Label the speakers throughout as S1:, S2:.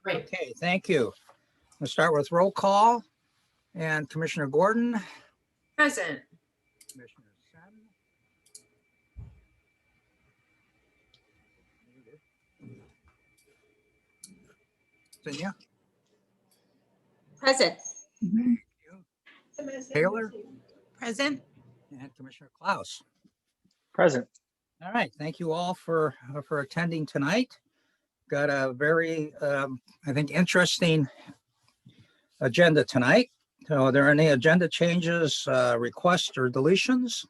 S1: Great.
S2: Okay, thank you. We'll start with roll call. And Commissioner Gordon.
S1: Present.
S2: Commissioner Sen. Zinnia.
S3: Present.
S2: Taylor.
S3: Present.
S2: And Commissioner Klaus.
S4: Present.
S2: All right, thank you all for attending tonight. Got a very, I think, interesting agenda tonight. So are there any agenda changes, requests or deletions?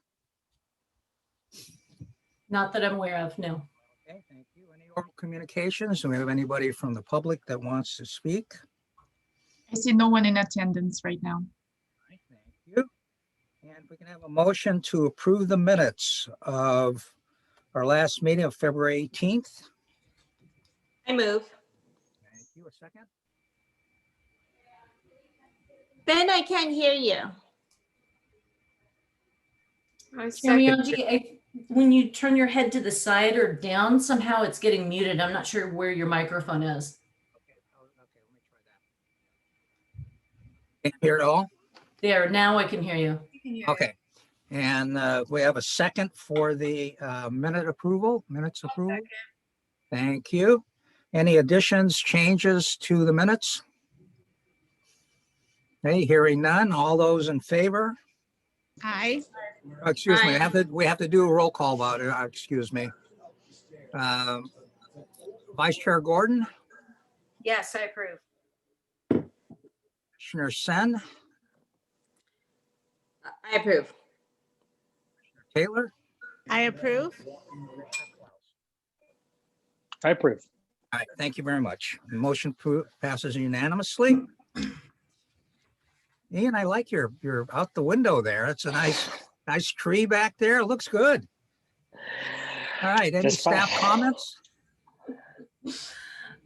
S1: Not that I'm aware of, no.
S2: Okay, thank you. Any oral communications? Do we have anybody from the public that wants to speak?
S5: I see no one in attendance right now.
S2: All right, thank you. And we can have a motion to approve the minutes of our last meeting of February 18th.
S3: I move.
S2: Thank you. A second.
S3: Ben, I can't hear you.
S1: Terminology, when you turn your head to the side or down, somehow it's getting muted. I'm not sure where your microphone is.
S2: Okay, let me try that. Can't hear it all?
S1: There, now I can hear you.
S2: Okay. And we have a second for the minutes approval. Thank you. Any additions, changes to the minutes? Okay, hearing none. All those in favor?
S5: Aye.
S2: Excuse me,
S3: Aye.
S2: we have to do a roll call about it. Excuse me. Vice Chair Gordon,
S3: Yes, I approve.
S2: Commissioner Sen,
S3: I approve.
S2: Taylor.
S5: I approve.
S4: I approve.
S2: All right, thank you very much. The motion passes unanimously. Ian, I like your out the window there. It's a nice tree back there. It looks good. All right, any
S4: Just fine.
S2: staff comments?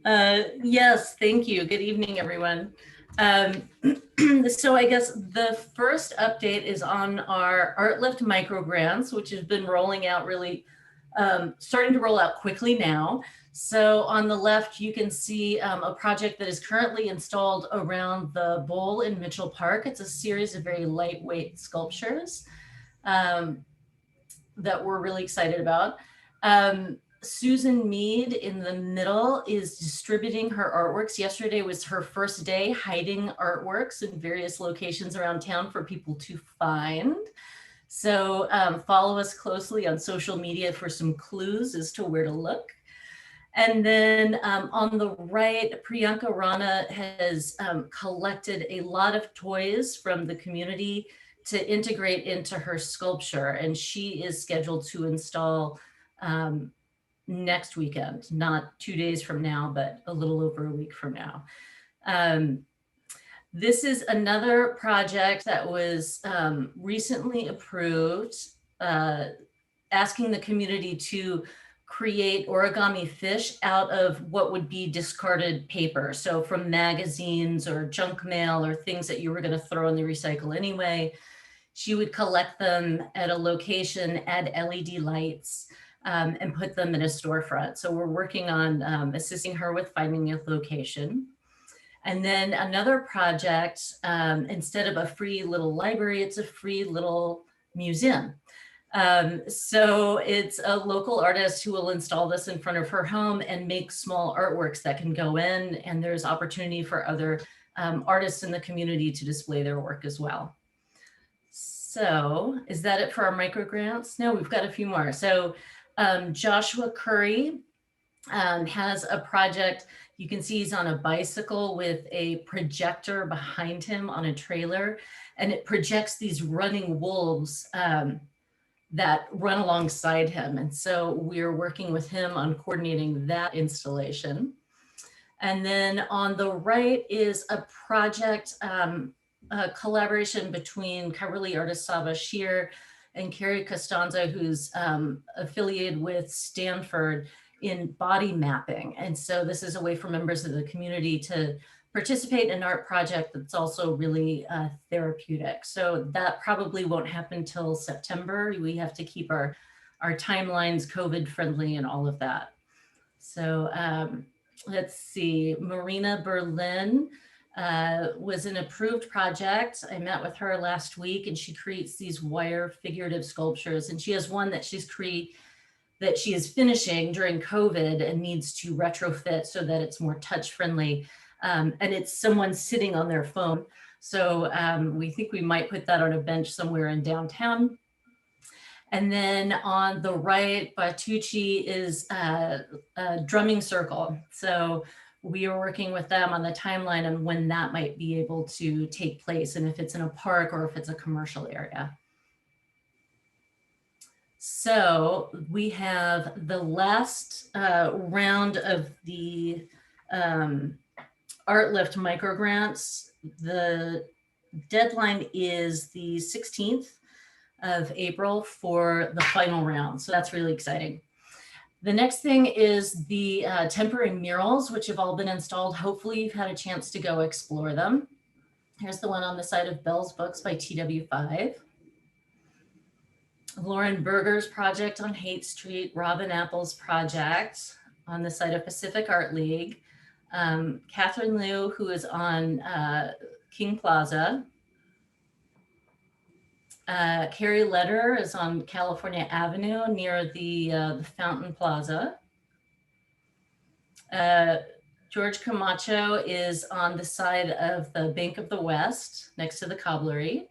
S1: Yes, thank you. Good evening, everyone. So I guess the first update is on our Art Lift micro grants, which has been rolling out really, starting to roll out quickly now. So on the left, you can see a project that is currently installed around the bowl in Mitchell Park. It's a series of very lightweight sculptures that we're really excited about. Susan Mead in the middle is distributing her artworks. Yesterday was her first day hiding artworks in various locations around town for people to find. So follow us closely on social media for some clues as to where to look. And then on the right, Priyanka Rana has collected a lot of toys from the community to integrate into her sculpture. And she is scheduled to install next weekend, not 2 days from now, but a little over a week from now. This is another project that was recently approved, asking the community to create origami fish out of what would be discarded paper. So from magazines or junk mail or things that you were going to throw in the recycle anyway. She would collect them at a location, add LED lights, and put them in a storefront. So we're working on assisting her with finding a location. And then another project, instead of a free little library, it's a free little museum. So it's a local artist who will install this in front of her home and make small artworks that can go in, and there's opportunity for other artists in the community to display their work as well. So is that it for our micro grants? No, we've got a few more. So Joshua Curry has a project. You can see he's on a bicycle with a projector behind him on a trailer, and it projects these running wolves that run alongside him. And so we're working with him on coordinating that installation. And then on the right is a project, a collaboration between Caerleon artist Saba Shear and Carrie Costanza, who's affiliated with Stanford in body mapping. And so this is a way for members of the community to participate in an art project that's also really therapeutic. So that probably won't happen till September. We have to keep our timelines COVID friendly and all of that. So let's see, Marina Berlin was an approved project. I met with her last week and she creates these wire figurative sculptures, and she has one that she is finishing during COVID and needs to retrofit so that it's more touch friendly. And it's someone sitting on their phone. So we think we might put that on a bench somewhere in downtown. And then on the right, Batucci is a drumming circle. So we are working with them on the timeline on when that might be able to take place, and if it's in a park or if it's a commercial area. So we have the last round of the Art Lift microgrants. The deadline is the 16th of April for the final round. So that's really exciting. The next thing is the temporary murals, which have all been installed. Hopefully you've had a chance to go explore them. Here's the one on the side of Bell's Books by TW5. Lauren Berger's project on Haight Street, Robin Apple's project on the side of Pacific Art League. Catherine Liu, who is on King Plaza. Carrie Leder is on California Avenue near the Fountain Plaza. George Camacho is on the side of the Bank of the West next to the Cobblery.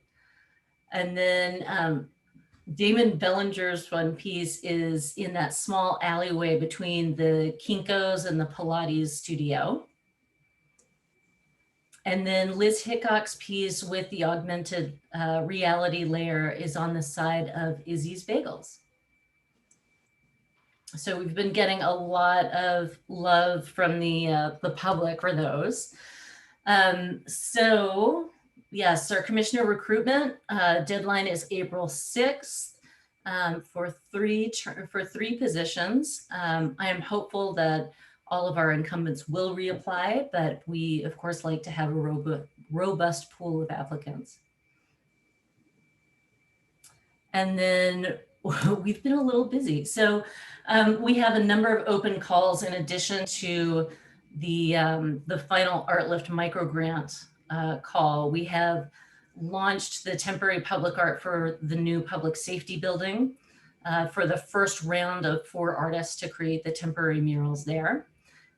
S1: And then Damon Bellinger's one piece is in that small alleyway between the Kinko's and the Pilates studio. And then Liz Hickok's piece with the augmented reality layer is on the side of Izzy's Bagels. So we've been getting a lot of love from the public for those. So yes, our commissioner recruitment deadline is April 6th for three positions. I am hopeful that all of our incumbents will reapply, but we of course like to have a robust pool of applicants. And then we've been a little busy. So we have a number of open calls in addition to the final Art Lift microgrant call. We have launched the temporary public art for the new public safety building for the first round of 4 artists to create the temporary murals there.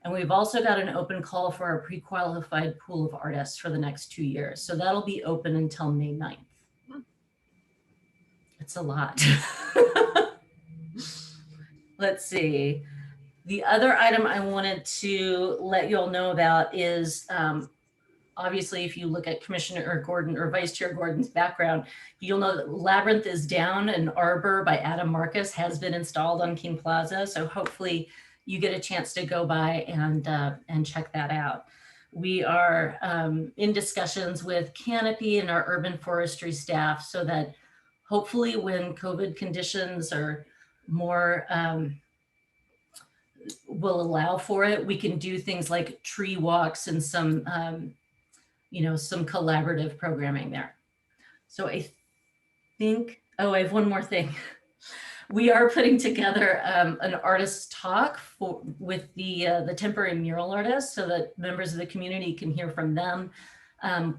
S1: And we've also got an open call for our pre-qualified pool of artists for the next 2 years. So that'll be open until May 9th. It's a lot. Let's see. The other item I wanted to let you all know about is obviously if you look at Commissioner Gordon or Vice Chair Gordon's background, you'll know that Labyrinth is down and Arbor by Adam Marcus has been installed on King Plaza. So hopefully you get a chance to go by and check that out. We are in discussions with Canopy and our urban forestry staff so that hopefully when COVID conditions are more, will allow for it, we can do things like tree walks and some, some collaborative programming there. So I think, oh, I have one more thing. We are putting together an artist talk with the temporary mural artists so that members of the community can hear from them.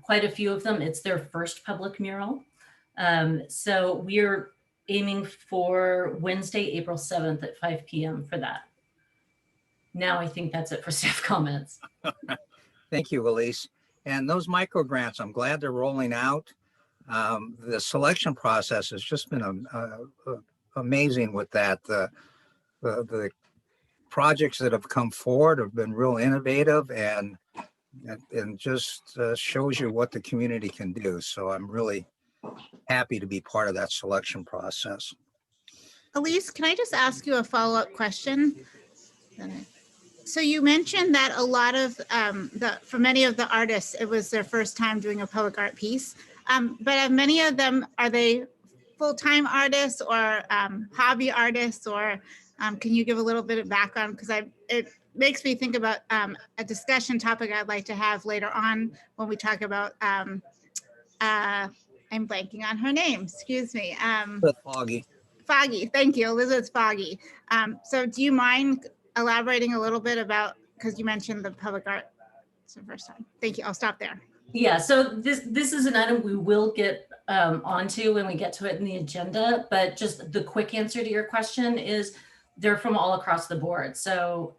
S1: Quite a few of them, it's their first public mural. So we're aiming for Wednesday, April 7th at 5 p.m. for that. Now I think that's it for staff comments.
S2: Thank you, Elise. And those micro grants, I'm glad they're rolling out. The selection process has just been amazing with that. The projects that have come forward have been real innovative and just shows you what the community can do. So I'm really happy to be part of that selection process.
S5: Elise, can I just ask you a follow-up question? So you mentioned that a lot of for many of the artists, it was their first time doing a public art piece. But many of them, are they full-time artists or hobby artists, or can you give a little bit of background? Because it makes me think about a discussion topic I'd like to have later on when we talk about, I'm blanking on her name, excuse me.
S2: Foggy.
S5: Foggy, thank you, Elizabeth Foggy. So do you mind elaborating a little bit about because you mentioned the public art. It's the first time. Thank you. I'll stop there.
S1: Yeah, so this is an item we will get onto when we get to it in the agenda, but just the quick answer to your question is they're from all across the board. So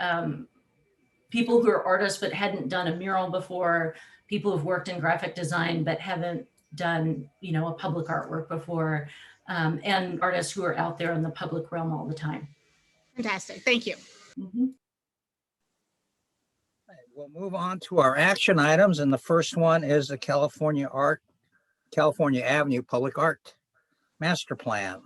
S1: people who are artists but hadn't done a mural before, people who've worked in graphic design but haven't done, you know, a public artwork before, and artists who are out there in the public realm all the time.
S5: Fantastic. Thank you.
S1: Mhm.
S2: We'll move on to our action items, and the first one is the California Avenue Public Art Master Plan.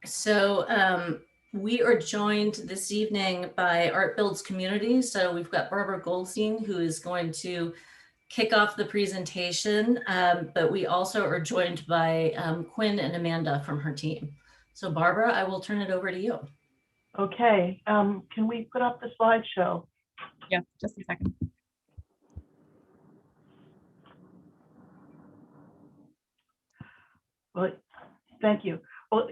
S1: So we are joined this evening by Art Builds Community. So we've got Barbara Goldstein, who is going to kick off the presentation, but we also are joined by Quinn and Amanda from her team. So Barbara, I will turn it over to you.
S6: Okay, can we put up the slideshow?
S7: Yeah, just a second.
S6: Well, thank you. Well,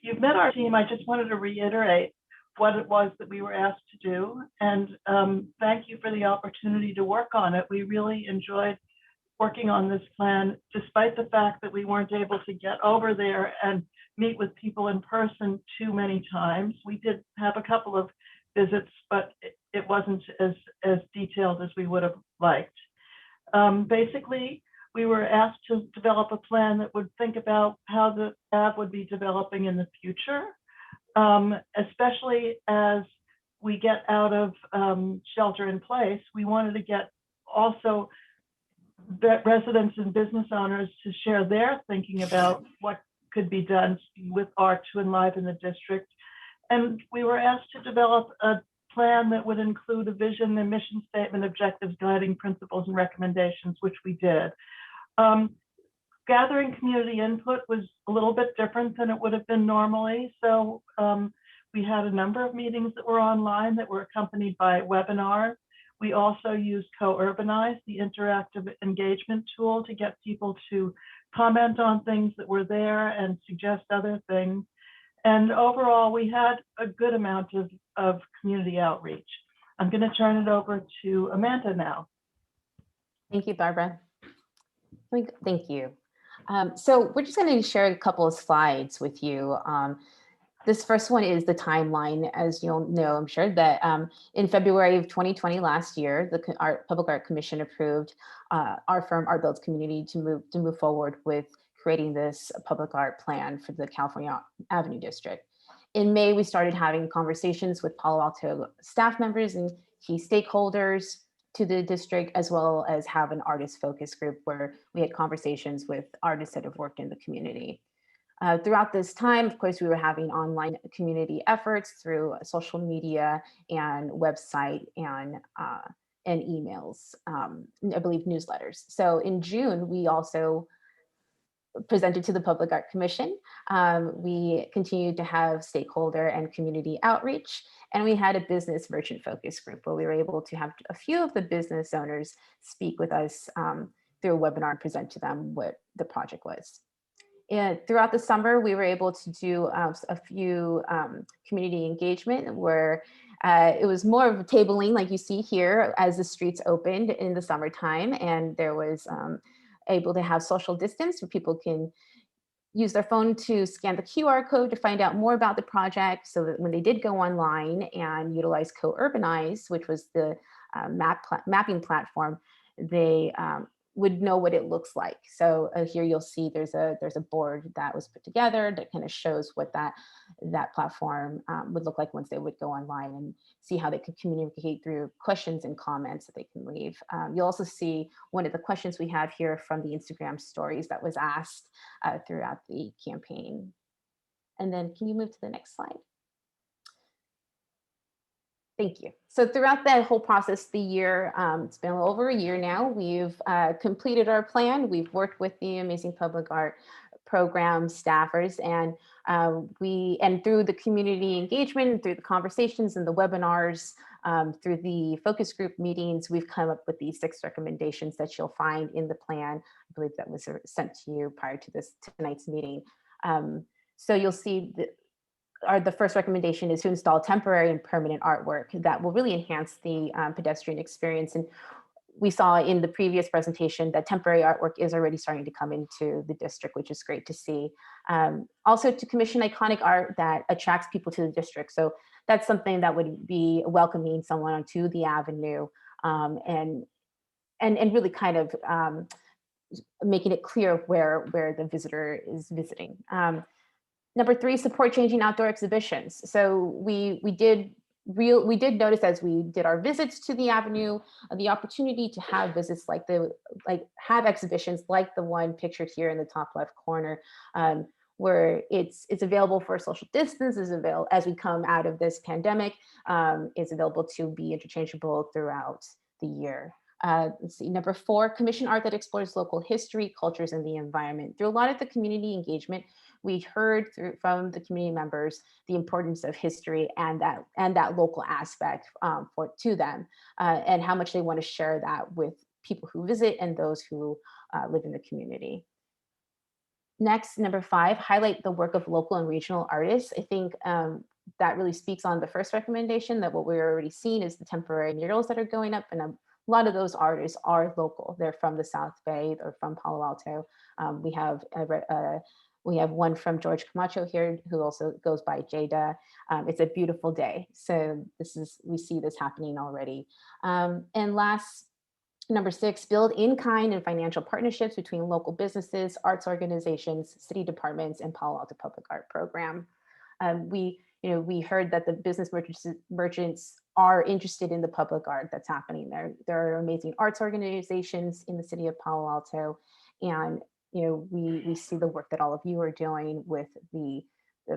S6: you've met our team. I just wanted to reiterate what it was that we were asked to do. And thank you for the opportunity to work on it. We really enjoyed working on this plan, despite the fact that we weren't able to get over there and meet with people in person too many times. We did have a couple of visits, but it wasn't as detailed as we would have liked. Basically, we were asked to develop a plan that would think about how the lab would be developing in the future, especially as we get out of shelter in place. We wanted to get also residents and business owners to share their thinking about what could be done with art to enliven the district. And we were asked to develop a plan that would include a vision, a mission statement, objectives, guiding principles, and recommendations, which we did. Gathering community input was a little bit different than it would have been normally. So we had a number of meetings that were online that were accompanied by webinars. We also used Co-Urbanize, the interactive engagement tool, to get people to comment on things that were there and suggest other things. And overall, we had a good amount of community outreach. I'm going to turn it over to Amanda now.
S7: Thank you, Barbara. Thank you. So we're just going to share a couple of slides with you. This first one is the timeline. As you'll know, I'm sure that in February of 2020, last year, the Public Art Commission approved our firm, Art Builds Community, to move forward with creating this public art plan for the California Avenue District. In May, we started having conversations with Palo Alto staff members and key stakeholders to the district, as well as have an artist focus group where we had conversations with artists that have worked in the community. Throughout this time, of course, we were having online community efforts through social media and website and emails, I believe newsletters. So in June, we also presented to the Public Art Commission. We continued to have stakeholder and community outreach, and we had a business merchant focus group where we were able to have a few of the business owners speak with us through a webinar and present to them what the project was. And throughout the summer, we were able to do a few community engagement where it was more of a tabling like you see here as the streets opened in the summertime, and there was able to have social distance where people can use their phone to scan the QR code to find out more about the project, so that when they did go online and utilize Co-Urbanize, which was the mapping platform, they would know what it looks like. So here you'll see there's a board that was put together that kind of shows what that platform would look like once they would go online, and see how they could communicate through questions and comments that they can leave. You'll also see one of the questions we have here from the Instagram stories that was asked throughout the campaign. And then can you move to the next slide? Thank you. So throughout that whole process, the year, it's been over a year now, we've completed our plan. We've worked with the amazing public art program staffers, and through the community engagement, through the conversations and the webinars, through the focus group meetings, we've come up with these 6 recommendations that you'll find in the plan. I believe that was sent to you prior to tonight's meeting. So you'll see the first recommendation is to install temporary and permanent artwork that will really enhance the pedestrian experience. And we saw in the previous presentation that temporary artwork is already starting to come into the district, which is great to see. Also to commission iconic art that attracts people to the district. So that's something that would be welcoming someone onto the avenue, and really kind of making it clear where the visitor is visiting. Number 3, support changing outdoor exhibitions. So we did notice as we did our visits to the avenue, the opportunity to have visits have exhibitions like the one pictured here in the top left corner, where it's available for social distance, is available as we come out of this pandemic, is available to be interchangeable throughout the year. Let's see, number 4, commission art that explores local history, cultures, and the environment. Through a lot of the community engagement, we heard from the community members the importance of history and that local aspect to them, and how much they want to share that with people who visit and those who live in the community. Next, number 5, highlight the work of local and regional artists. I think that really speaks on the first recommendation, that what we're already seeing is the temporary murals that are going up, and a lot of those artists are local. They're from the South Bay or from Palo Alto. We have one from George Camacho here who also goes by Jada. It's a beautiful day. So we see this happening already. And last, number 6, build in-kind and financial partnerships between local businesses, arts organizations, city departments, and Palo Alto Public Art Program. We heard that the business merchants are interested in the public art that's happening there. There are amazing arts organizations in the city of Palo Alto, and we see the work that all of you are doing with the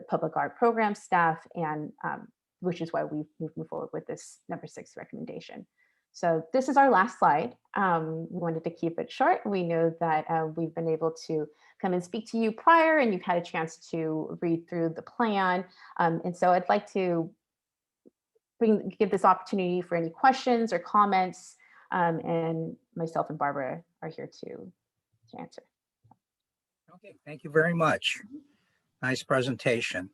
S7: public art program staff, and which is why we've moved forward with this number 6 recommendation. So this is our last slide. We wanted to keep it short. We know that we've been able to come and speak to you prior, and you've had a chance to read through the plan. And so I'd like to give this opportunity for any questions or comments, and myself and Barbara are here to answer.
S2: Okay, thank you very much. Nice presentation.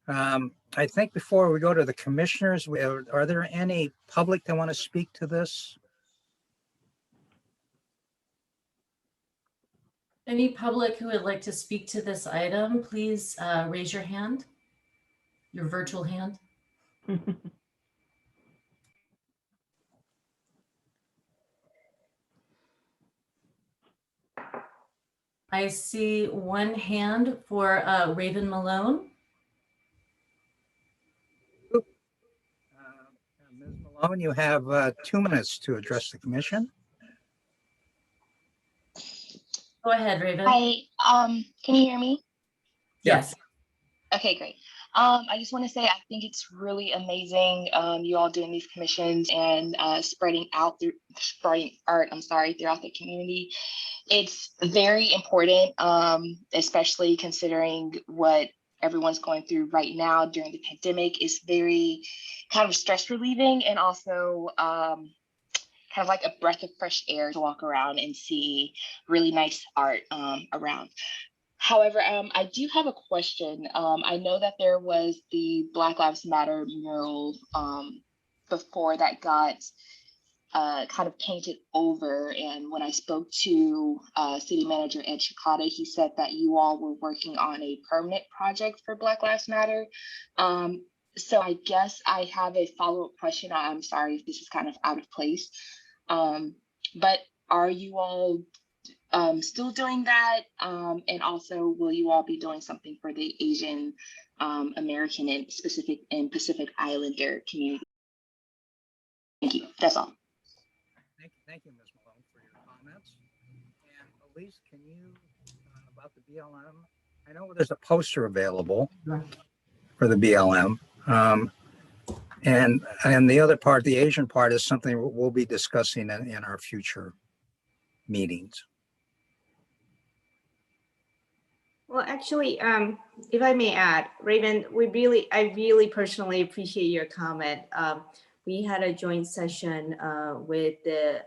S2: I think before we go to the commissioners, are there any public that want to speak to this?
S1: Any public who would like to speak to this item, please raise your hand, your virtual hand. I see one hand for Raven Malone.
S2: Ms. Malone, you have 2 minutes to address the commission.
S1: Go ahead, Raven.
S8: Hi, can you hear me?
S1: Yes.
S8: Okay, great. I just want to say I think it's really amazing you all doing these commissions and spreading art throughout the community. It's very important, especially considering what everyone's going through right now during the pandemic. Is very kind of stress relieving, and also kind of like a breath of fresh air to walk around and see really nice art around. However, I do have a question. I know that there was the Black Lives Matter mural before that got kind of painted over. And when I spoke to City Manager Ed Chikata, he said that you all were working on a permanent project for Black Lives Matter. So I guess I have a follow-up question. I'm sorry if this is kind of out of place, but are you all still doing that? And also, will you all be doing something for the Asian American and Pacific Islander community? Thank you. That's all.
S2: Thank you, Ms. Malone, for your comments. And Elise, can you, about the BLM? I know there's a poster available for the BLM. And the other part, the Asian part, is something we'll be discussing in our future meetings.
S3: Well, actually, if I may add, Raven, I really personally appreciate your comment. We had a joint session with the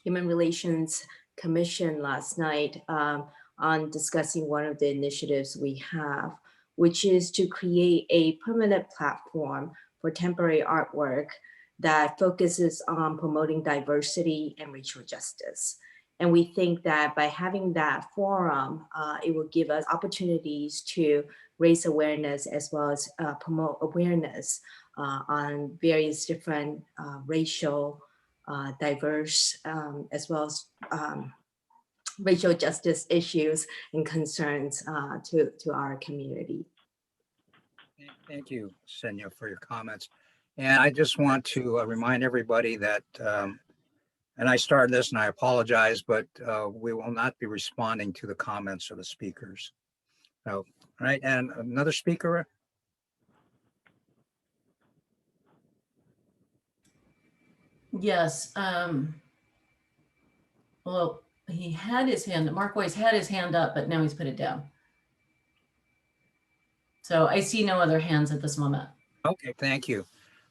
S3: Human Relations Commission last night on discussing one of the initiatives we have, which is to create a permanent platform for temporary artwork that focuses on promoting diversity and racial justice. And we think that by having that forum, it will give us opportunities to raise awareness as well as promote awareness on various different racial, diverse, as well as racial justice issues and concerns to our community.
S2: Thank you, Senya, for your comments. And I just want to remind everybody that, and I started this and I apologize, but we will not be responding to the comments of the speakers. So, all right, and another speaker.
S1: Yes. Well, he had his hand, Mark Weiss had his hand up, but now he's put it down. So I see no other hands at this moment.
S2: Okay, thank you.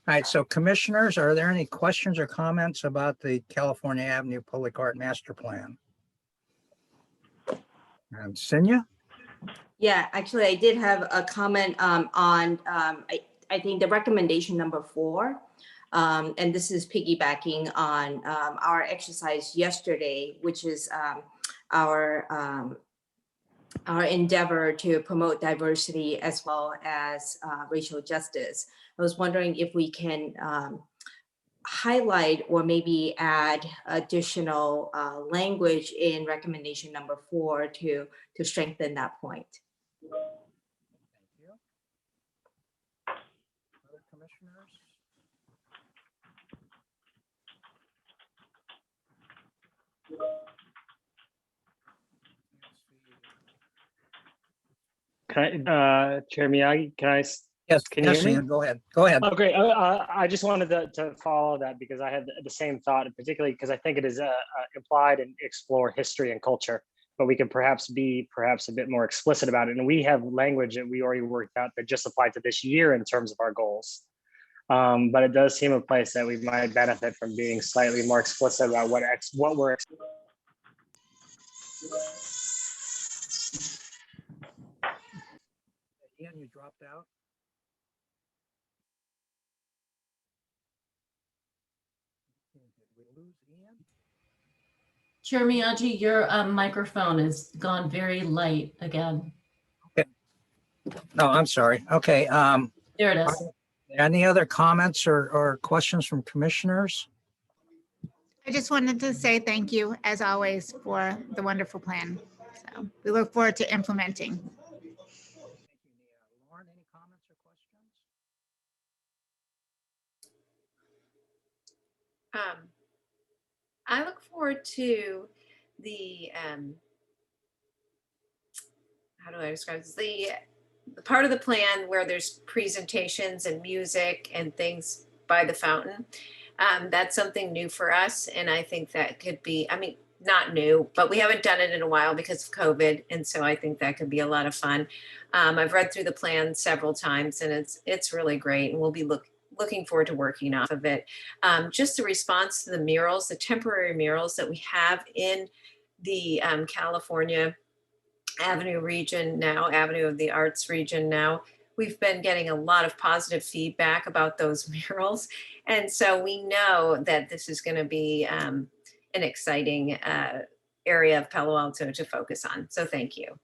S2: All right, so commissioners, are there any questions or comments about the California Avenue Public Art Master Plan? And Senya?
S3: Yeah, actually, I did have a comment on, I think the recommendation number 4, and this is piggybacking on our exercise yesterday, which is our endeavor to promote diversity as well as racial justice. I was wondering if we can highlight or maybe add additional language in recommendation number 4 to strengthen that point.
S2: Thank you. Other commissioners?
S4: Can I, Chair Miyagi,
S2: Yes,
S4: can you
S2: yes,
S4: hear me?
S2: Ian, go ahead. Go ahead.
S4: Oh, great. I just wanted to follow that because I had the same thought, and particularly because I think it is implied and explore history and culture, but we can perhaps be a bit more explicit about it. And we have language that we already worked out that just applied to this year in terms of our goals. But it does seem a place that we might benefit from being slightly more explicit about what we're.
S2: Ian, you dropped out. Did we lose Ian?
S1: Chair Miyagi, your microphone has gone very light again.
S2: No, I'm sorry. Okay.
S1: There it is.
S2: Any other comments or questions from commissioners?
S5: I just wanted to say thank you, as always, for the wonderful plan. So we look forward to implementing.
S2: Thank you, Nia. Lauren, any comments or questions?
S9: I look forward to the how do I describe this? The part of the plan where there's presentations and music and things by the fountain. That's something new for us, and I think that could be, I mean, not new, but we haven't done it in a while because of COVID, and so I think that could be a lot of fun. I've read through the plan several times, and it's really great, and we'll be looking forward to working off of it. Just the response to the murals, the temporary murals that we have in the California Avenue region now, Avenue of the Arts region now. We've been getting a lot of positive feedback about those murals. And so we know that this is going to be an exciting area of Palo Alto to focus on. So thank you.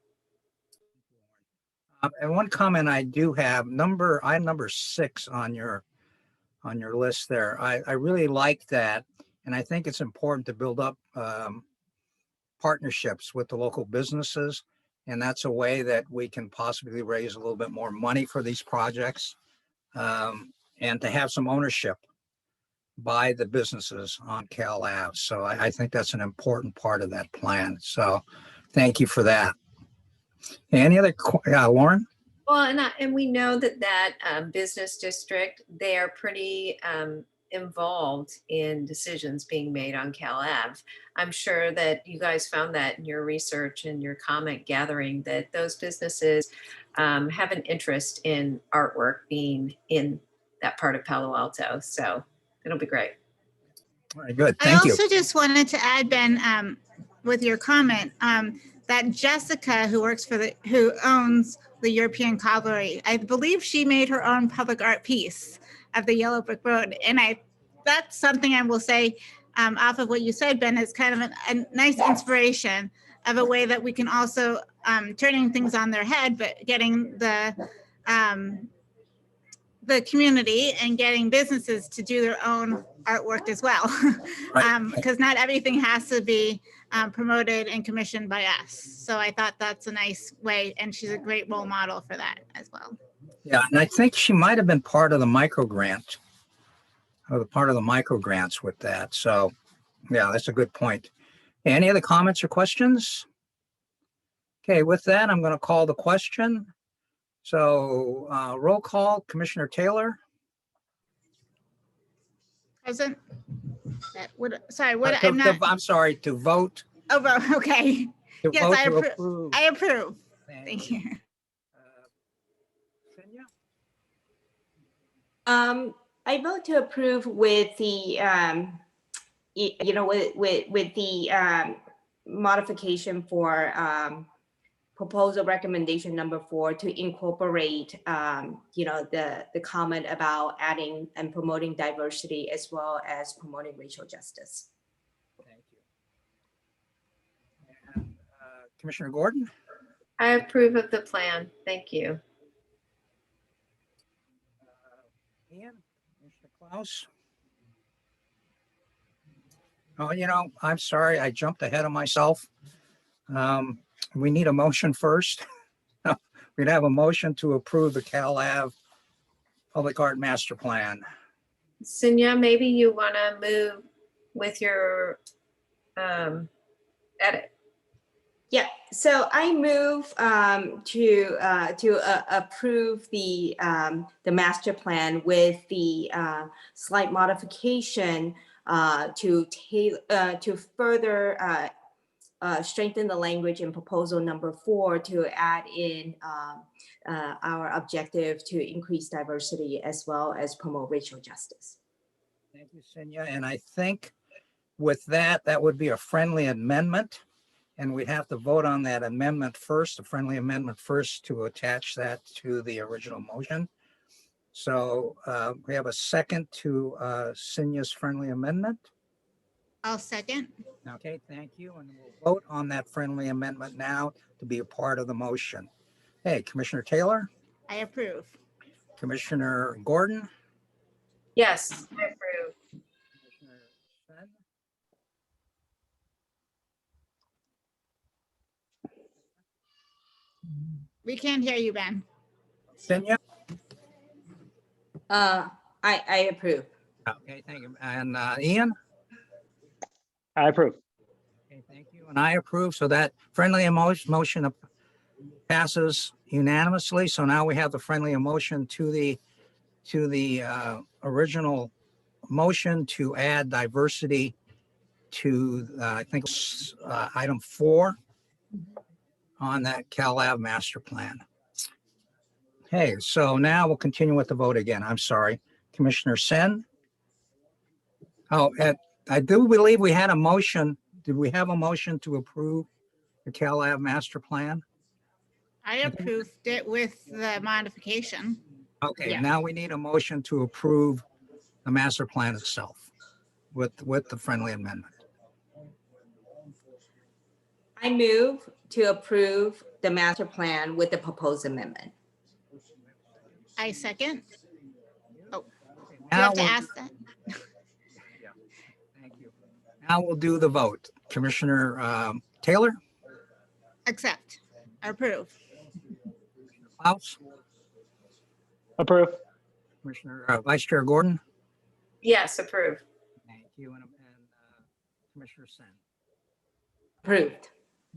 S2: And one comment I do have, I'm number 6 on your list there. I really like that. And I think it's important to build up partnerships with the local businesses. And that's a way that we can possibly raise a little bit more money for these projects, and to have some ownership by the businesses on Cal Ave. So I think that's an important part of that plan. So thank you for that. Any other, Lauren?
S9: Well, and we know that business district, they are pretty involved in decisions being made on Cal Ave. I'm sure that you guys found that in your research and your comment gathering, that those businesses have an interest in artwork being in that part of Palo Alto. So it'll be great.
S2: All right, good. Thank you.
S5: I also just wanted to add, Ben, with your comment, that Jessica, who owns the European Cavalry. I believe she made her own public art piece of the Yellow Brick Road. And that's something I will say off of what you said, Ben, is kind of a nice inspiration of a way that we can also turning things on their head, but getting the community and getting businesses to do their own artwork as well. Because not everything has to be promoted and commissioned by us. So I thought that's a nice way, and she's a great role model for that as well.
S2: Yeah, and I think she might have been part of the micro grant, or the part of the micro grants with that. So yeah, that's a good point. Any other comments or questions? Okay, with that, I'm going to call the question. So roll call, Commissioner Taylor.
S5: Present. I'm not.
S2: I'm sorry, to vote.
S5: Oh, okay.
S2: To
S5: Yes,
S2: vote
S5: I
S2: to
S5: approve.
S2: approve.
S5: I approve. Thank you.
S2: Kenya?
S3: I vote to approve with the, with the modification for proposal recommendation number 4 to incorporate, the comment about adding and promoting diversity as well as promoting racial justice.
S2: Thank you. And, Commissioner Gordon?
S9: I approve of the plan. Thank you.
S2: Ian? Commissioner Klaus? Oh, I'm sorry, I jumped ahead of myself. We need a motion first. We'd have a motion to approve the Cal Ave Public Art Master Plan.
S9: Sunya, maybe you want to move with your edit.
S3: Yeah, so I move to approve the master plan with the slight modification to further strengthen the language in proposal number 4 to add in our objective to increase diversity as well as promote racial justice.
S2: Thank you, Sunya. And I think with that would be a friendly amendment. And we'd have to vote on that amendment first, a friendly amendment first, to attach that to the original motion. So we have a second to Sunya's friendly amendment.
S5: I'll second.
S2: Okay, thank you. And we'll vote on that friendly amendment now to be a part of the motion. Hey, Commissioner Taylor?
S5: I approve.
S2: Commissioner Gordon?
S9: Yes, I approve.
S2: Commissioner Sen?
S5: We can't hear you, Ben.
S2: Sunya?
S3: I approve.
S2: Okay, thank you. And Ian?
S4: I approve.
S2: Okay, thank you. And I approve. So that friendly motion passes unanimously. So now we have the friendly motion to the original motion to add diversity to I think item 4 on that Cal Ave master plan. Okay, so now we'll continue with the vote again. I'm sorry, Commissioner Sen. Oh, I do believe we had a motion. Did we have a motion to approve the Cal Ave master plan?
S5: I approved it with the modification.
S2: Okay,
S3: Yeah.
S2: now we need a motion to approve the master plan itself with the friendly amendment.
S3: I move to approve the master plan with the proposed amendment.
S5: I second. Oh, do you
S2: Now
S5: have to
S2: we'll-
S5: ask that?
S2: Yeah, thank you. Now we'll do the vote. Commissioner Taylor?
S5: Accept. Approve.
S2: Klaus?
S4: Approve.
S2: Commissioner Vice Chair Gordon?
S9: Yes, approve.
S2: Thank you. And Commissioner Sen?
S3: Approved.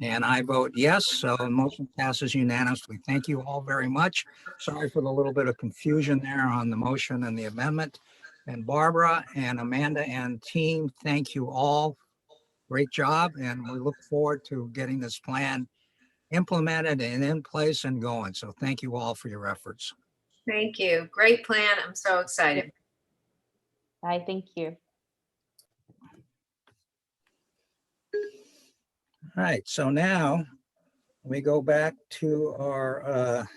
S2: And I vote yes, so the motion passes unanimously. Thank you all very much. Sorry for the little bit of confusion there on the motion and the amendment. And Barbara and Amanda and team, thank you all. Great job, and we look forward to getting this plan implemented and in place and going. So thank you all for your efforts.
S9: Thank you. Great plan. I'm so excited.
S7: Bye, thank you.
S2: All right, so now we go back to our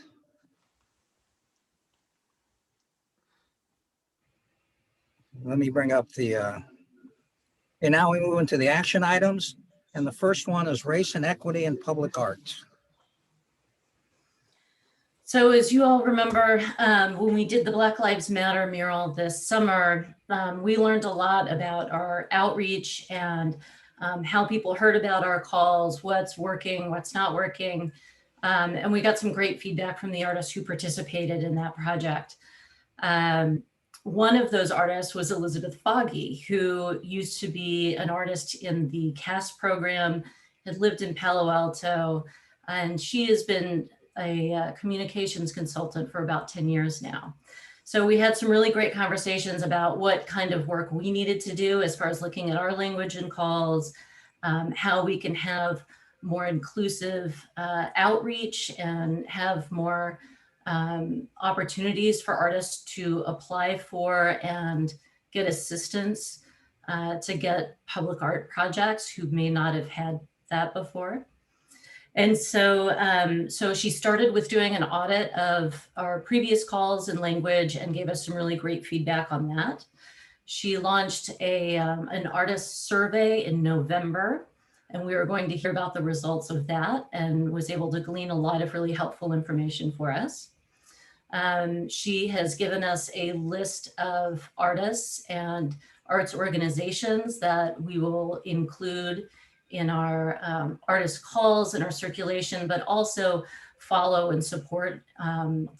S2: let me bring up and now we move into the action items. And the first one is race and equity in public art.
S1: So as you all remember, when we did the Black Lives Matter mural this summer, we learned a lot about our outreach and how people heard about our calls, what's working, what's not working. And we got some great feedback from the artists who participated in that project. One of those artists was Elizabeth Foggy, who used to be an artist in the CAST program, had lived in Palo Alto, and she has been a communications consultant for about 10 years now. So we had some really great conversations about what kind of work we needed to do as far as looking at our language and calls, how we can have more inclusive outreach and have more opportunities for artists to apply for and get assistance to get public art projects who may not have had that before. And so she started with doing an audit of our previous calls and language and gave us some really great feedback on that. She launched an artist survey in November, and we were going to hear about the results of that and was able to glean a lot of really helpful information for us. She has given us a list of artists and arts organizations that we will include in our artist calls and our circulation, but also follow and support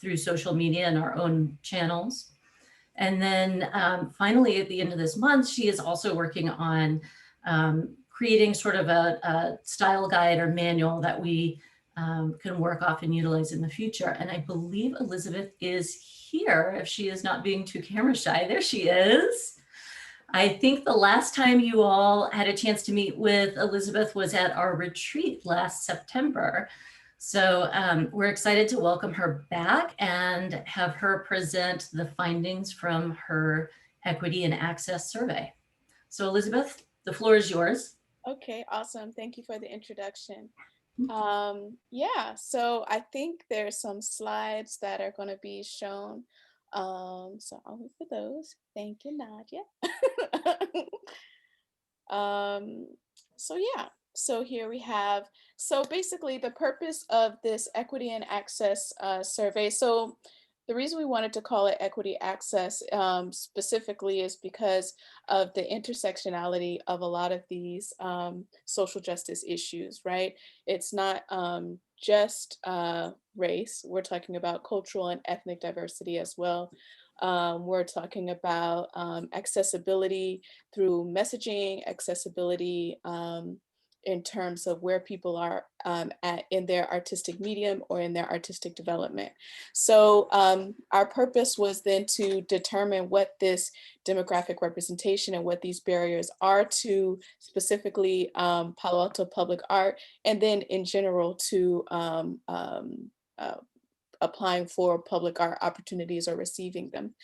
S1: through social media and our own channels. And then finally, at the end of this month, she is also working on creating sort of a style guide or manual that we can work off and utilize in the future. And I believe Elizabeth is here, if she is not being too camera shy. There she is. I think the last time you all had a chance to meet with Elizabeth was at our retreat last September. So we're excited to welcome her back and have her present the findings from her equity and access survey. So Elizabeth, the floor is yours.
S10: Okay, awesome. Thank you for the introduction. Yeah, so I think there's some slides that are going to be shown. So I'll wait for those. Thank you, Nadia. So yeah, so here we have, so basically the purpose of this equity and access survey. So the reason we wanted to call it equity access specifically is because of the intersectionality of a lot of these social justice issues, right? It's not just race. We're talking about cultural and ethnic diversity as well. We're talking about accessibility through messaging, accessibility in terms of where people are at in their artistic medium or in their artistic development. So our purpose was then to determine what this demographic representation and what these barriers are to specifically Palo Alto public art, and then in general to applying for public art opportunities or receiving them.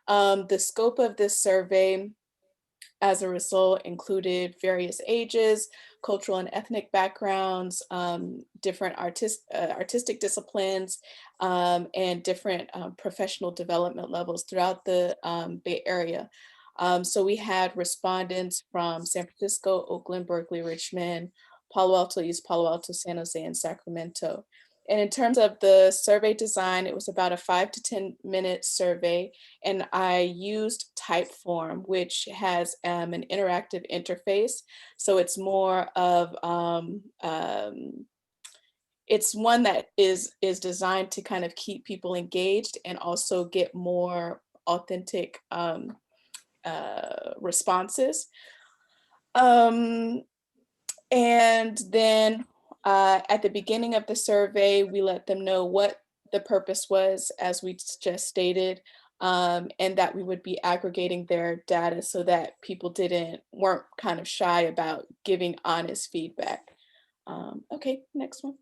S10: The scope of this survey as a result included various ages, cultural and ethnic backgrounds, different artistic disciplines, and different professional development levels throughout the Bay Area. So we had respondents from San Francisco, Oakland, Berkeley, Richmond, Palo Alto, East Palo Alto, San Jose, and Sacramento. And in terms of the survey design, it was about a 5 to 10 minute survey. And I used Typeform, which has an interactive interface. So it's more of, it's one that is designed to kind of keep people engaged and also get more authentic responses. And then at the beginning of the survey, we let them know what the purpose was, as we just stated, and that we would be aggregating their data so that people weren't kind of shy about giving honest feedback. Okay, next one.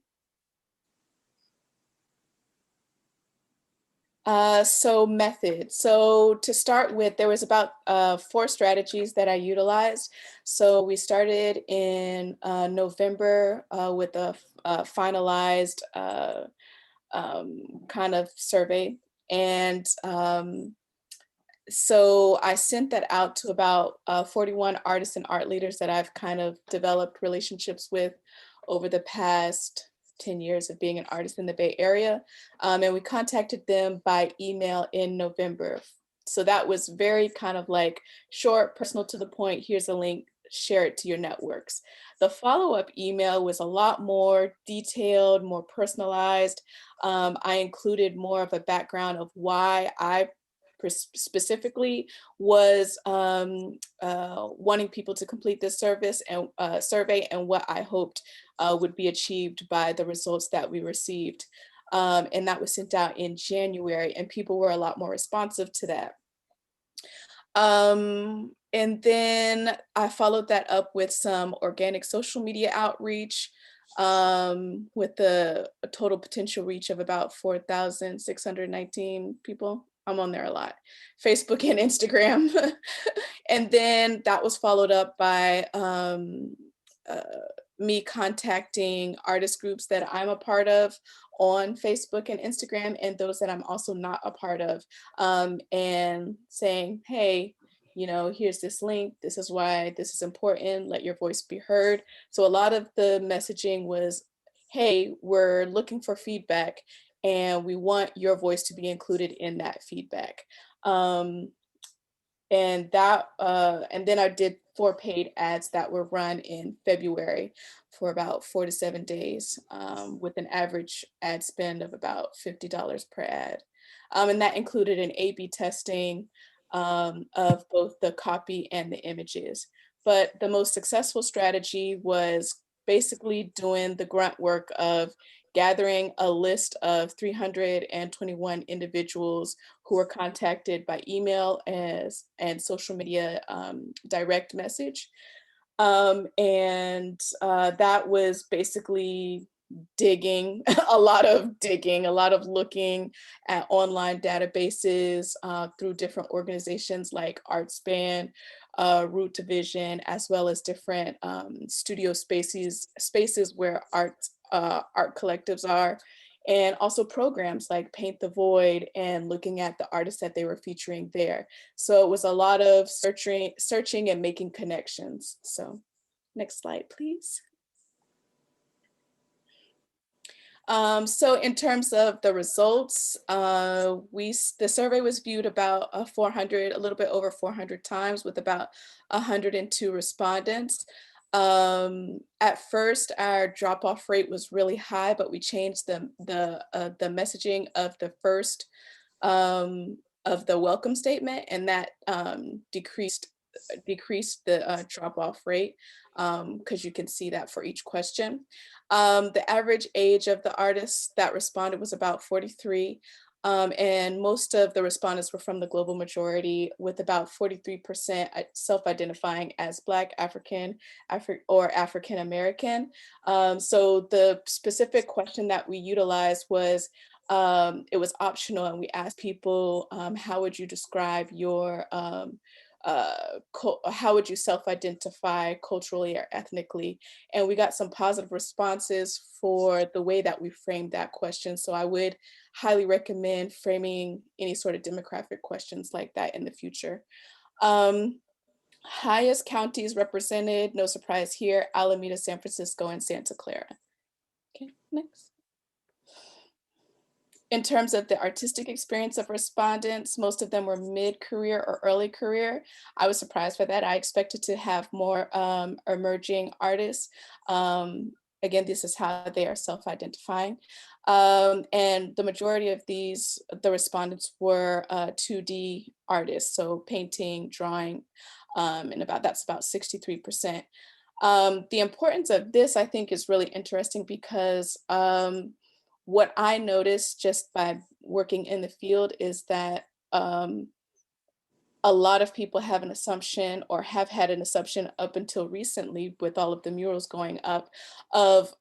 S10: So method. So to start with, there was about 4 strategies that I utilized. So we started in November with a finalized kind of survey. And so I sent that out to about 41 artists and art leaders that I've kind of developed relationships with over the past 10 years of being an artist in the Bay Area. And we contacted them by email in November. So that was very kind of like short, personal, to the point. Here's a link, share it to your networks. The follow-up email was a lot more detailed, more personalized. I included more of a background of why I specifically was wanting people to complete this service and survey, and what I hoped would be achieved by the results that we received. And that was sent out in January, and people were a lot more responsive to that. And then I followed that up with some organic social media outreach with a total potential reach of about 4,619 people. I'm on there a lot, Facebook and Instagram. And then that was followed up by me contacting artist groups that I'm a part of on Facebook and Instagram, and those that I'm also not a part of, and saying, hey, you know, here's this link. This is why this is important. Let your voice be heard. So a lot of the messaging was, hey, we're looking for feedback and we want your voice to be included in that feedback. And then I did 4 paid ads that were run in February for about 4 to 7 days, with an average ad spend of about $50 per ad. And that included an A/B testing of both the copy and the images. But the most successful strategy was basically doing the grunt work of gathering a list of 321 individuals who were contacted by email and social media direct message. That was basically digging, a lot of looking at online databases through different organizations like Artspan, Root Division, as well as different studio spaces where art collectives are, and also programs like Paint the Void, and looking at the artists that they were featuring there. So it was a lot of searching and making connections. So next slide, please. So in terms of the results, the survey was viewed about a little bit over 400 times, with about 102 respondents. At first, our drop-off rate was really high, but we changed the messaging of the first of the welcome statement, and that decreased the drop-off rate, because you can see that for each question. The average age of the artists that responded was about 43. And most of the respondents were from the global majority, with about 43% self-identifying as Black, African, or African American. So the specific question that we utilized was, it was optional, and we asked people, how would you describe your, how would you self-identify culturally or ethnically? And we got some positive responses for the way that we framed that question. So I would highly recommend framing any sort of demographic questions like that in the future. Highest counties represented, no surprise here, Alameda, San Francisco, and Santa Clara. Okay, next. In terms of the artistic experience of respondents, most of them were mid-career or early career. I was surprised by that. I expected to have more emerging artists. Again, this is how they are self-identifying. And the majority of the respondents were 2D artists, so painting, drawing, and that's about 63%. The importance of this, I think, is really interesting because what I noticed just by working in the field is that a lot of people have an assumption, or have had an assumption up until recently, with all of the murals going up, of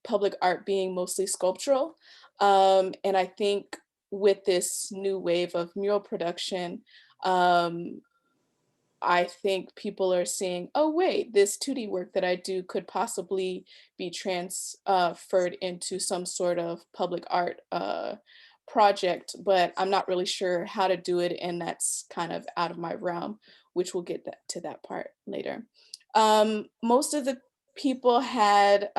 S10: public art being mostly sculptural. And I think with this new wave of mural production, I think people are seeing, oh wait, this 2D work that I do could possibly be transferred into some sort of public art project, but I'm not really sure how to do it, and that's kind of out of my realm, which we'll get to that part later. Most of the people had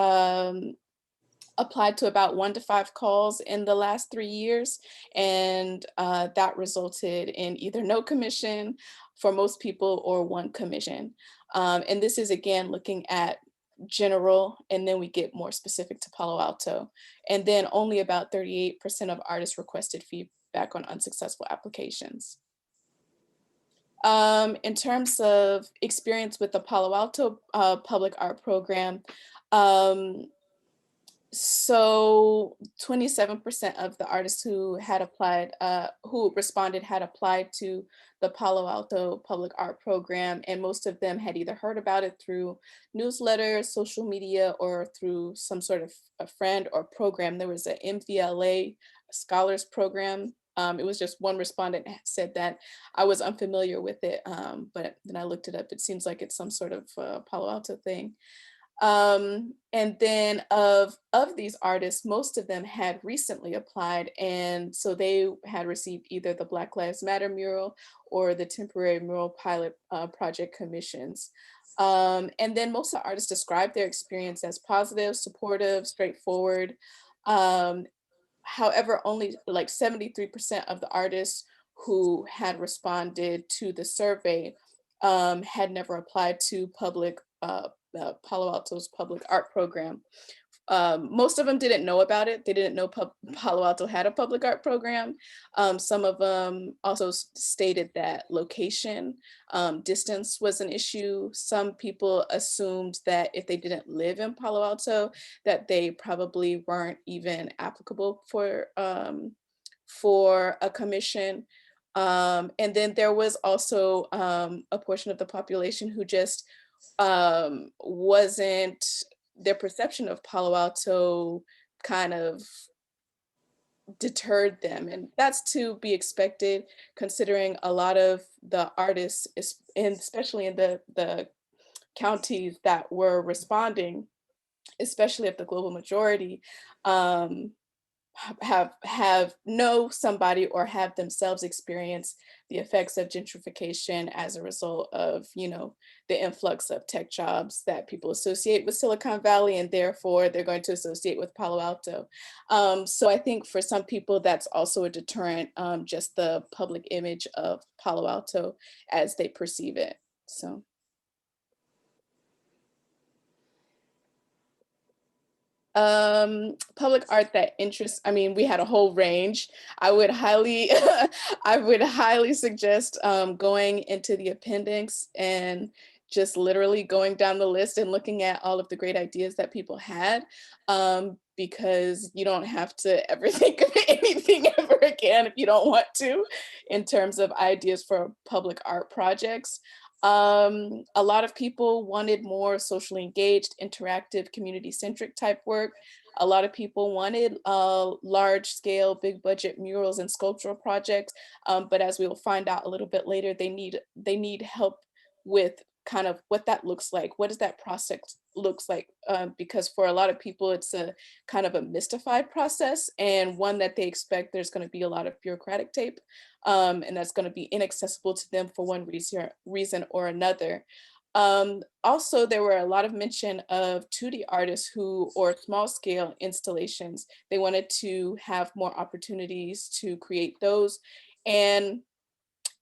S10: applied to about 1 to 5 calls in the last 3 years, and that resulted in either no commission for most people or 1 commission. And this is again looking at general, and then we get more specific to Palo Alto. And then only about 38% of artists requested feedback on unsuccessful applications. In terms of experience with the Palo Alto public art program, so 27% of the artists who had applied, who responded had applied to the Palo Alto Public Art Program, and most of them had either heard about it through newsletters, social media, or through some sort of a friend or program. There was an MVLA Scholars Program. It was just one respondent said that I was unfamiliar with it, but then I looked it up. It seems like it's some sort of Palo Alto thing. And then of these artists, most of them had recently applied, and so they had received either the Black Lives Matter mural or the temporary mural pilot project commissions. And then most of the artists described their experience as positive, supportive, straightforward. However, only like 73% of the artists who had responded to the survey had never applied to Palo Alto's public art program. Most of them didn't know about it. They didn't know Palo Alto had a public art program. Some of them also stated that location, distance was an issue. Some people assumed that if they didn't live in Palo Alto, that they probably weren't even applicable for a commission. And then there was also a portion of the population who just wasn't, their perception of Palo Alto kind of deterred them. And that's to be expected, considering a lot of the artists, and especially in the counties that were responding, especially of the global majority, have know somebody or have themselves experienced the effects of gentrification as a result of, you know, the influx of tech jobs that people associate with Silicon Valley, and therefore they're going to associate with Palo Alto. So I think for some people that's also a deterrent, just the public image of Palo Alto as they perceive it. So. Public art that interests, I mean, we had a whole range. I would highly suggest going into the appendix and just literally going down the list and looking at all of the great ideas that people had, because you don't have to ever think of anything ever again if you don't want to, in terms of ideas for public art projects. A lot of people wanted more socially engaged, interactive, community-centric type work. A lot of people wanted large-scale, big-budget murals and sculptural projects, but as we will find out a little bit later, they need help with kind of what that looks like. What does that process looks like? Because for a lot of people, it's a kind of a mystified process, and one that they expect there's going to be a lot of bureaucratic tape, and that's going to be inaccessible to them for one reason or another. Also, there were a lot of mention of 2D artists or small scale installations. They wanted to have more opportunities to create those. And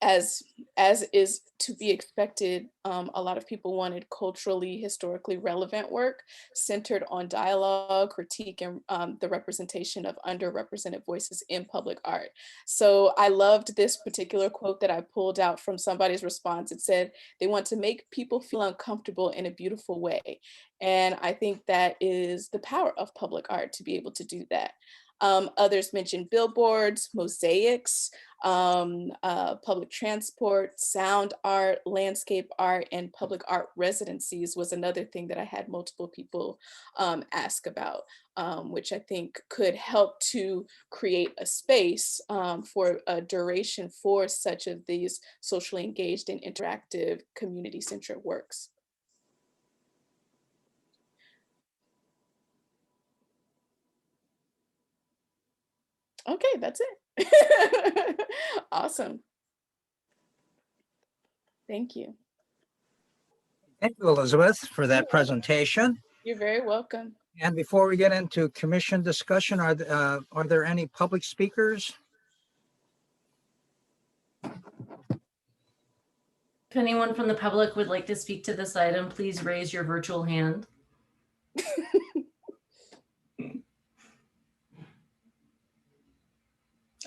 S10: as is to be expected, a lot of people wanted culturally, historically relevant work centered on dialogue, critique, and the representation of underrepresented voices in public art. So I loved this particular quote that I pulled out from somebody's response. It said, they want to make people feel uncomfortable in a beautiful way. And I think that is the power of public art, to be able to do that. Others mentioned billboards, mosaics, public transport, sound art, landscape art, and public art residencies was another thing that I had multiple people ask about, which I think could help to create a space for a duration for such of these socially engaged and interactive community-centric works. Okay, that's it. Awesome. Thank you.
S2: Thank you, Elizabeth, for that presentation.
S10: You're very welcome.
S2: And before we get into commission discussion, are there any public speakers?
S1: If anyone from the public would like to speak to this item, please raise your virtual hand.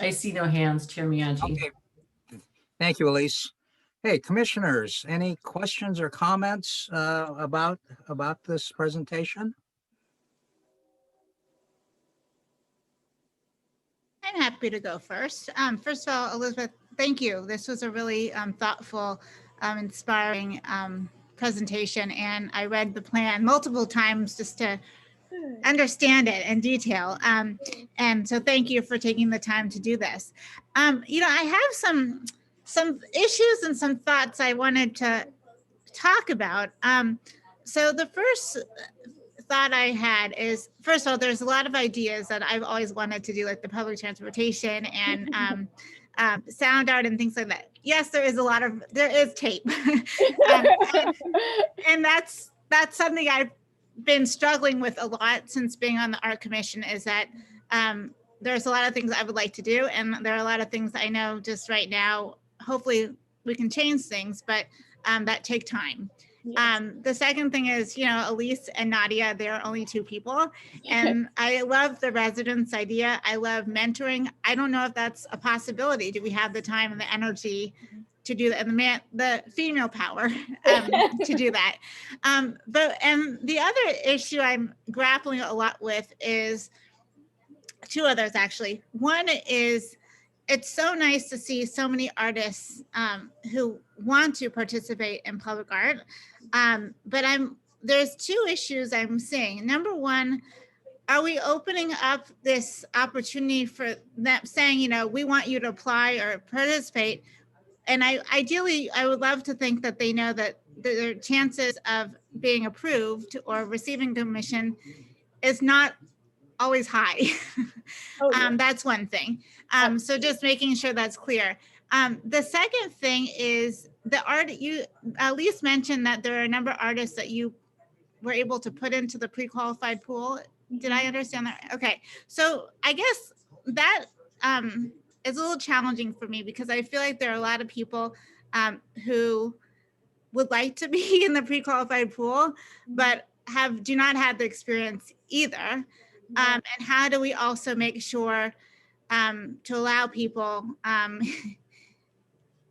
S1: I see no hands, Chair Miyagi.
S2: Okay. Thank you, Elise. Hey, commissioners, any questions or comments about this presentation?
S5: I'm happy to go first. First of all, Elizabeth, thank you. This was a really thoughtful, inspiring presentation, and I read the plan multiple times just to understand it in detail. And so thank you for taking the time to do this. You know, I have some issues and some thoughts I wanted to talk about. So the first thought I had is, first of all, there's a lot of ideas that I've always wanted to do, like the public transportation and sound art and things like that. Yes, there is tape. And that's something I've been struggling with a lot since being on the art commission, is that there's a lot of things I would like to do. And there are a lot of things I know just right now, hopefully we can change things, but that take time.
S10: Yes.
S5: The second thing is, you know, Elise and Nadia, they're only two people. And I love the residence idea. I love mentoring. I don't know if that's a possibility. Do we have the time and the energy to do that, and the female power to do that? And the other issue I'm grappling a lot with is two others, actually. One is, it's so nice to see so many artists who want to participate in public art. But there's two issues I'm seeing. Number one, are we opening up this opportunity for them, saying, you know, we want you to apply or participate? And ideally, I would love to think that they know that their chances of being approved or receiving commission is not always high.
S10: Oh, yeah.
S5: That's one thing. So just making sure that's clear. The second thing is the art. You at least mentioned that there are a number of artists that you were able to put into the pre-qualified pool. Did I understand that? Okay. So I guess that is a little challenging for me, because I feel like there are a lot of people who would like to be in the pre-qualified pool, but do not have the experience either. And how do we also make sure to allow people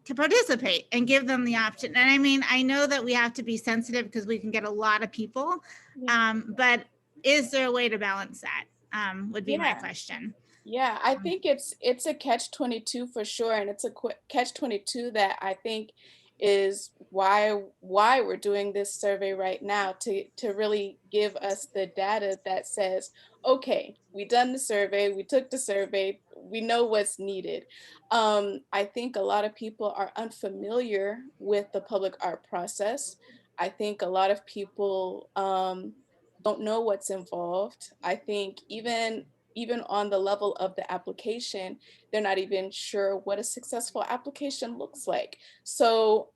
S5: to participate and give them the option? And I mean, I know that we have to be sensitive because we can get a lot of people, but is there a way to balance that? Would be my question.
S10: Yeah, I think it's a catch-22 for sure, and it's a catch-22 that I think is why we're doing this survey right now, to really give us the data that says, okay, we done the survey, we took the survey, we know what's needed. I think a lot of people are unfamiliar with the public art process. I think a lot of people don't know what's involved. I think even on the level of the application, they're not even sure what a successful application looks like. So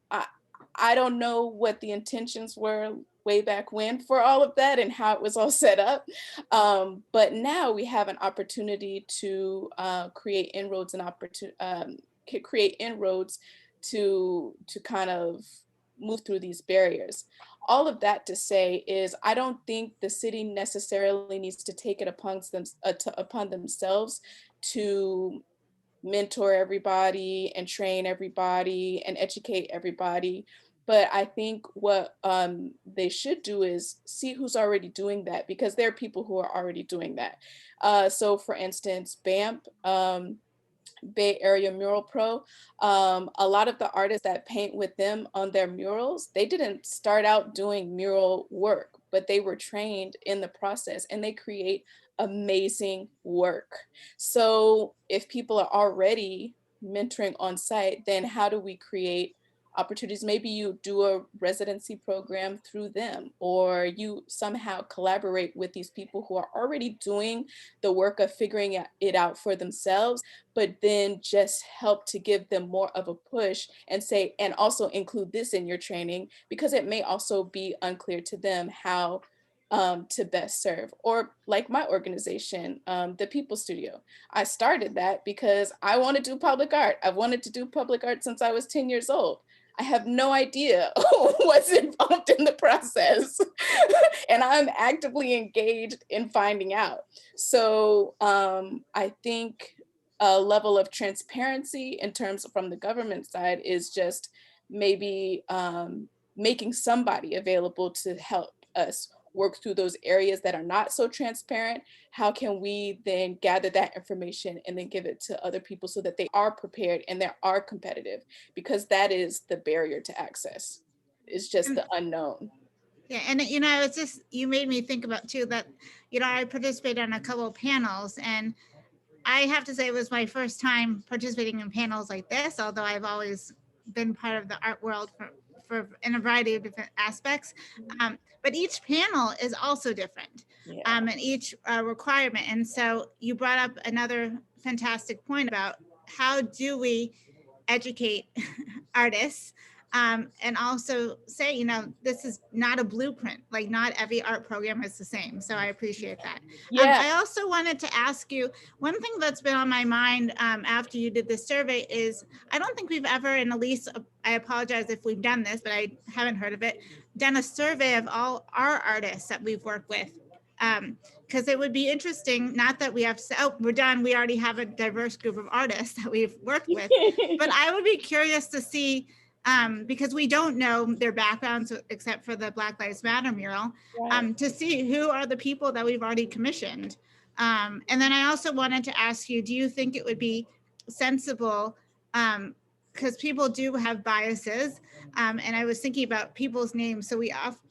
S10: I don't know what the intentions were way back when for all of that and how it was all set up. But now we have an opportunity to create inroads to kind of move through these barriers. All of that to say is, I don't think the city necessarily needs to take it upon themselves to mentor everybody and train everybody and educate everybody. But I think what they should do is see who's already doing that, because there are people who are already doing that. So for instance, BAMP, Bay Area Mural Pro, a lot of the artists that paint with them on their murals, they didn't start out doing mural work, but they were trained in the process and they create amazing work. So if people are already mentoring on site, then how do we create opportunities. Maybe you do a residency program through them, or you somehow collaborate with these people who are already doing the work of figuring it out for themselves, but then just help to give them more of a push and say, and also include this in your training, because it may also be unclear to them how to best serve. Or like my organization, the People Studio. I started that because I want to do public art. I've wanted to do public art since I was 10 years old. I have no idea what's involved in the process. And I'm actively engaged in finding out. So I think a level of transparency in terms from the government side is just maybe making somebody available to help us work through those areas that are not so transparent. How can we then gather that information and then give it to other people so that they are prepared and they are competitive? Because that is the barrier to access. It's just the unknown.
S5: Yeah, and you know, it's just, you made me think about too that, you know, I participated on a couple of panels, and I have to say it was my first time participating in panels like this, although I've always been part of the art world for in a variety of different aspects. But each panel is also different, and each requirement. And so you brought up another fantastic point about how do we educate artists, and also say, you know, this is not a blueprint, like not every art program is the same. So I appreciate that. I also wanted to ask you, one thing that's been on my mind after you did this survey is, I don't think we've ever, and Elise, I apologize if we've done this, but I haven't heard of it, done a survey of all our artists that we've worked with. Because it would be interesting, not that we have to say, oh, we're done, we already have a diverse group of artists that we've worked with, but I would be curious to see, because we don't know their backgrounds except for the Black Lives Matter mural, to see who are the people that we've already commissioned. And then I also wanted to ask you, do you think it would be sensible, because people do have biases, and I was thinking about people's names. So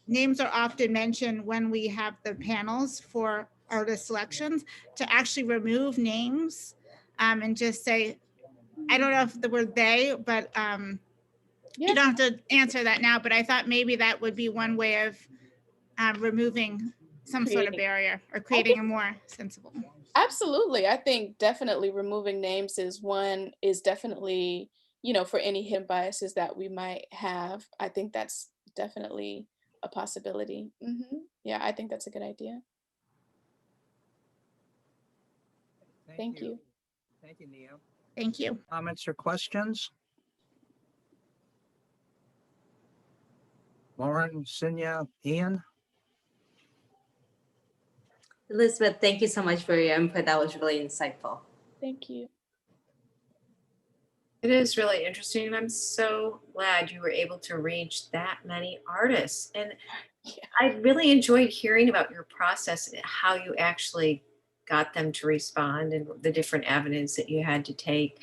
S5: names are often mentioned when we have the panels for artist selections, to actually remove names and just say, I don't know if the word they, but you don't have to answer that now, but I thought maybe that would be one way of removing some sort of barrier or creating a more sensible.
S10: Absolutely. I think definitely removing names is definitely, you know, for any hidden biases that we might have. I think that's definitely a possibility. Yeah, I think that's a good idea. Thank you.
S2: Thank you, Nia.
S5: Thank you.
S2: Comments or questions? Lauren, Sinya, Ian?
S3: Elizabeth, thank you so much for your input. That was really insightful.
S10: Thank you.
S9: It is really interesting, and I'm so glad you were able to reach that many artists. And I really enjoyed hearing about your process and how you actually got them to respond and the different avenues that you had to take.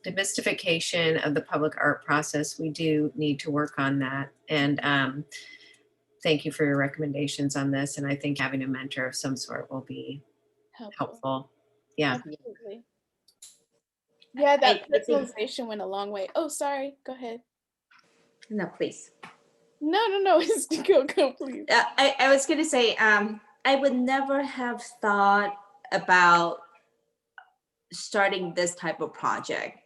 S9: Demystification of the public art process, we do need to work on that. And thank you for your recommendations on this. And I think having a mentor of some sort will be helpful. Yeah.
S10: Absolutely. Yeah, that personalization went a long way. Oh, sorry. Go ahead.
S3: No, please.
S10: No. It's go, please.
S3: I was going to say, I would never have thought about starting this type of project,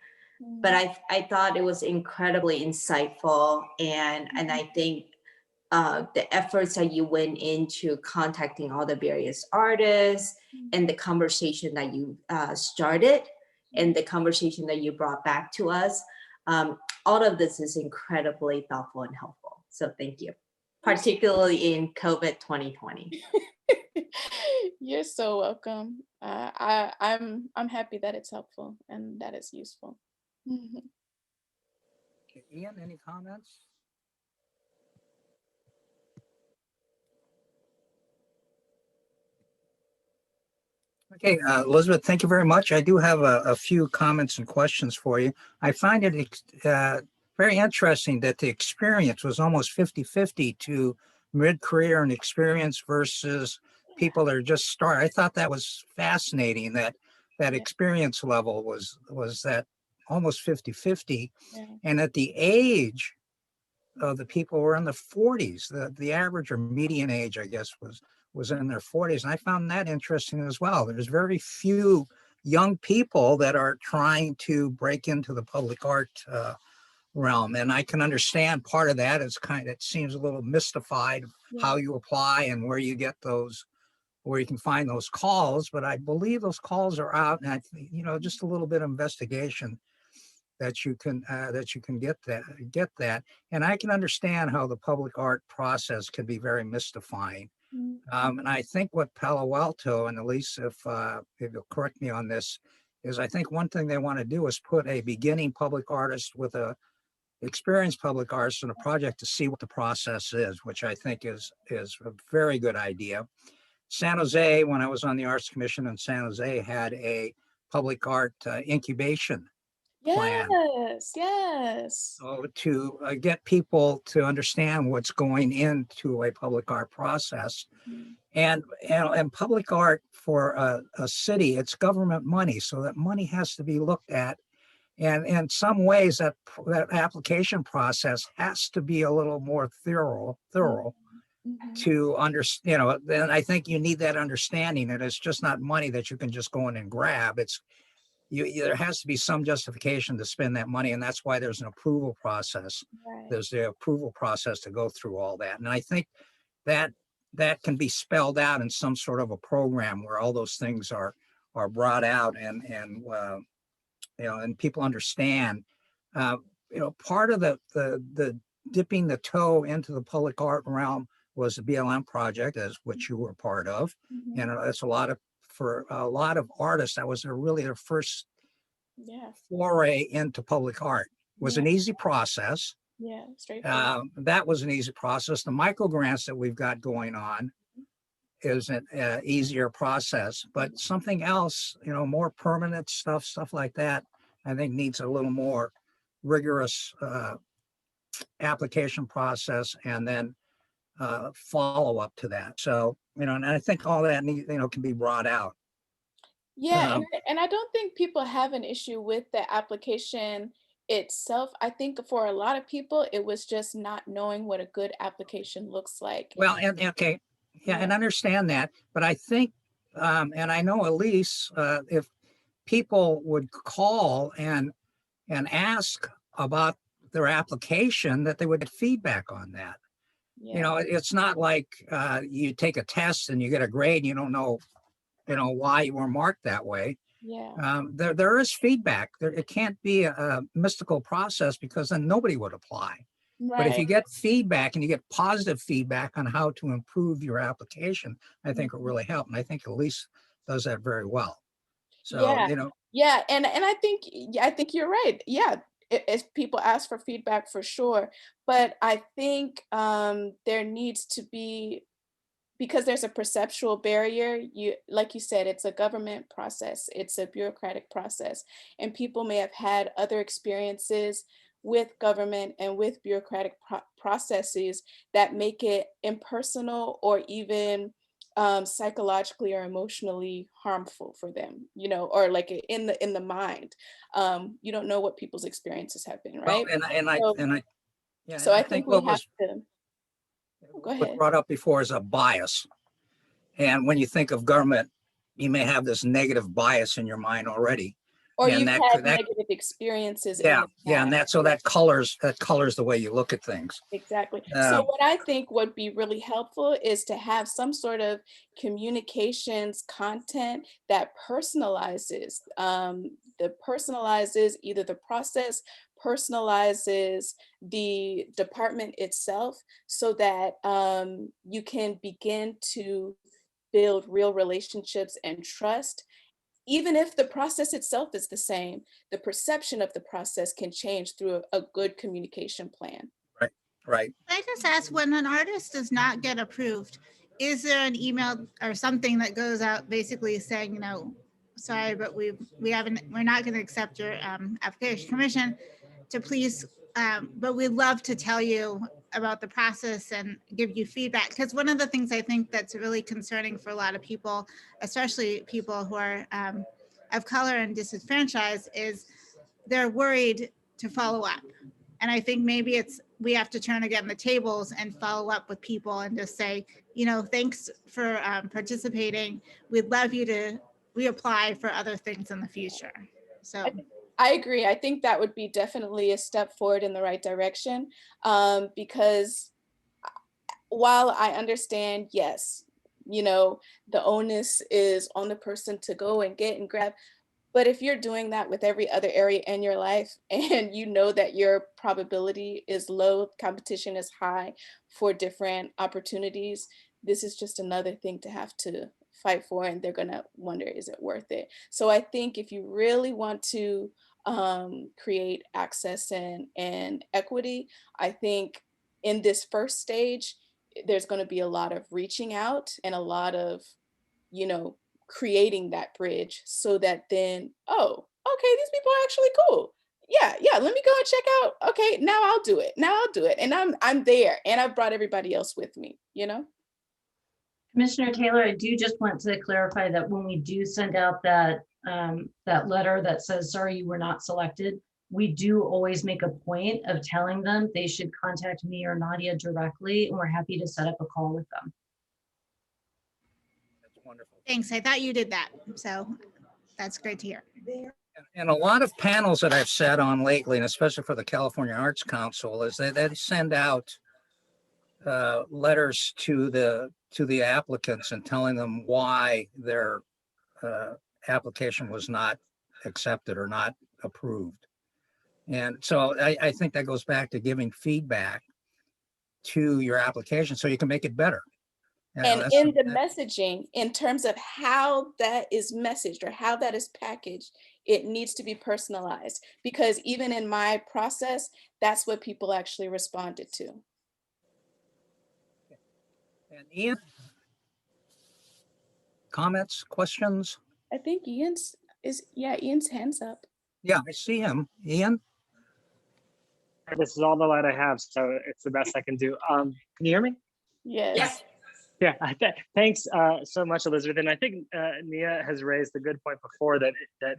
S3: but I thought it was incredibly insightful, and I think the efforts that you went into contacting all the various artists and the conversation that you started and the conversation that you brought back to us, all of this is incredibly thoughtful and helpful. So thank you, particularly in COVID 2020.
S10: You're so welcome. I'm happy that it's helpful and that it's useful.
S2: Okay, Ian, any comments? Okay, Elizabeth, thank you very much. I do have a few comments and questions for you. I find it very interesting that the experience was almost 50-50 to mid-career and experience versus people that are just starting. I thought that was fascinating, that experience level was that almost 50-50.
S10: Yeah.
S2: And at the age of the people were in the 40s, the average or median age, I guess, was in their 40s. And I found that interesting as well. There's very few young people that are trying to break into the public art realm. And I can understand part of that is it seems a little mystified how you apply and where you get those, where you can find those calls. But I believe those calls are out, and just a little bit of investigation that you can get that. And I can understand how the public art process can be very mystifying. And I think what Palo Alto, and Elise, if you'll correct me on this, is I think one thing they want to do is put a beginning public artist with a experienced public artist in a project to see what the process is, which I think is a very good idea. San Jose, when I was on the Arts Commission in San Jose, had a public art incubation plan.
S10: Yes.
S2: So to get people to understand what's going into a public art process. And public art for a city, it's government money, so that money has to be looked at. And in some ways, that application process has to be a little more thorough to understand. Then I think you need that understanding that it's just not money that you can just go in and grab. There has to be some justification to spend that money, and that's why there's an approval process.
S10: Right.
S2: There's the approval process to go through all that, and I think that can be spelled out in some sort of a program where all those things are brought out and people understand. Part of the dipping the toe into the public art realm was the BLM project, as which you were part of, and it's for a lot of artists, that was really their first foray into public art. It was an easy process.
S10: Yeah, straightforward.
S2: That was an easy process. The micro grants that we've got going on is an easier process, but something else, more permanent stuff like that, I think needs a little more rigorous application process and then follow up to that. So, and I think all that can be brought out.
S10: Yeah, and I don't think people have an issue with the application itself. I think for a lot of people, it was just not knowing what a good application looks like.
S2: Well, and okay, and understand that, but I think, and I know Elise, if people would call and ask about their application, that they would get feedback on that. It's not like you take a test and you get a grade and you don't know, why you were marked that way. There is feedback. It can't be a mystical process, because then nobody would apply. But if you get feedback and you get positive feedback on how to improve your application, I think it will really help. And I think Elise does that very well. So,
S10: and I think you're right. Yeah, if people ask for feedback, for sure. But I think there needs to be, because there's a perceptual barrier, like you said, it's a government process, it's a bureaucratic process, and people may have had other experiences with government and with bureaucratic processes that make it impersonal or even psychologically or emotionally harmful for them, or like in the mind. You don't know what people's experiences have been, right?
S2: So
S10: I think we have to. Go ahead.
S2: What brought up before is a bias. And when you think of government, you may have this negative bias in your mind already.
S10: Or you've had negative experiences.
S2: And that colors the way you look at things.
S10: Exactly. So what I think would be really helpful is to have some sort of communications content that personalizes, either the process, personalizes the department itself, so that you can begin to build real relationships and trust. Even if the process itself is the same, the perception of the process can change through a good communication plan.
S2: Right.
S5: Can I just ask, when an artist does not get approved, is there an email or something that goes out basically saying, sorry, but we're not going to accept your application commission, to please, but we'd love to tell you about the process and give you feedback? Because one of the things I think that's really concerning for a lot of people, especially people who are of color and disenfranchised, is they're worried to follow up. And I think maybe we have to turn again the tables and follow up with people and just say, thanks for participating. We'd love you to reapply for other things in the future. So
S10: I agree. I think that would be definitely a step forward in the right direction, because while I understand, yes, the onus is on the person to go and get and grab. But if you're doing that with every other area in your life and you know that your probability is low, competition is high for different opportunities, this is just another thing to have to fight for, and they're going to wonder, is it worth it? So I think if you really want to create access and equity, I think in this first stage, there's going to be a lot of reaching out and a lot of, creating that bridge so that then, oh, okay, these people are actually cool. Yeah, let me go and check out. Okay, now I'll do it. And I'm there, and I've brought everybody else with me,
S1: Commissioner Taylor, I do just want to clarify that when we do send out that that letter that says, sorry, you were not selected, we do always make a point of telling them they should contact me or Nadia directly, and we're happy to set up a call with them.
S2: That's wonderful.
S5: thanks. I thought you did that. So that's great to hear.
S2: And a lot of panels that I've sat on lately, and especially for the California Arts Council, is they send out letters to the applicants and telling them why their application was not accepted or not approved. And so I think that goes back to giving feedback to your application so you can make it better.
S10: And in the messaging, in terms of how that is messaged or how that is packaged, it needs to be personalized, because even in my process, that's what people actually responded to.
S2: And Ian, comments, questions?
S10: I think Ian's hands up.
S2: Yeah, I see him. Ian?
S4: This is all the light I have, so it's the best I can do. Can you hear me?
S10: Yes.
S4: Yeah, thanks so much, Elizabeth. And I think Nia has raised a good point before that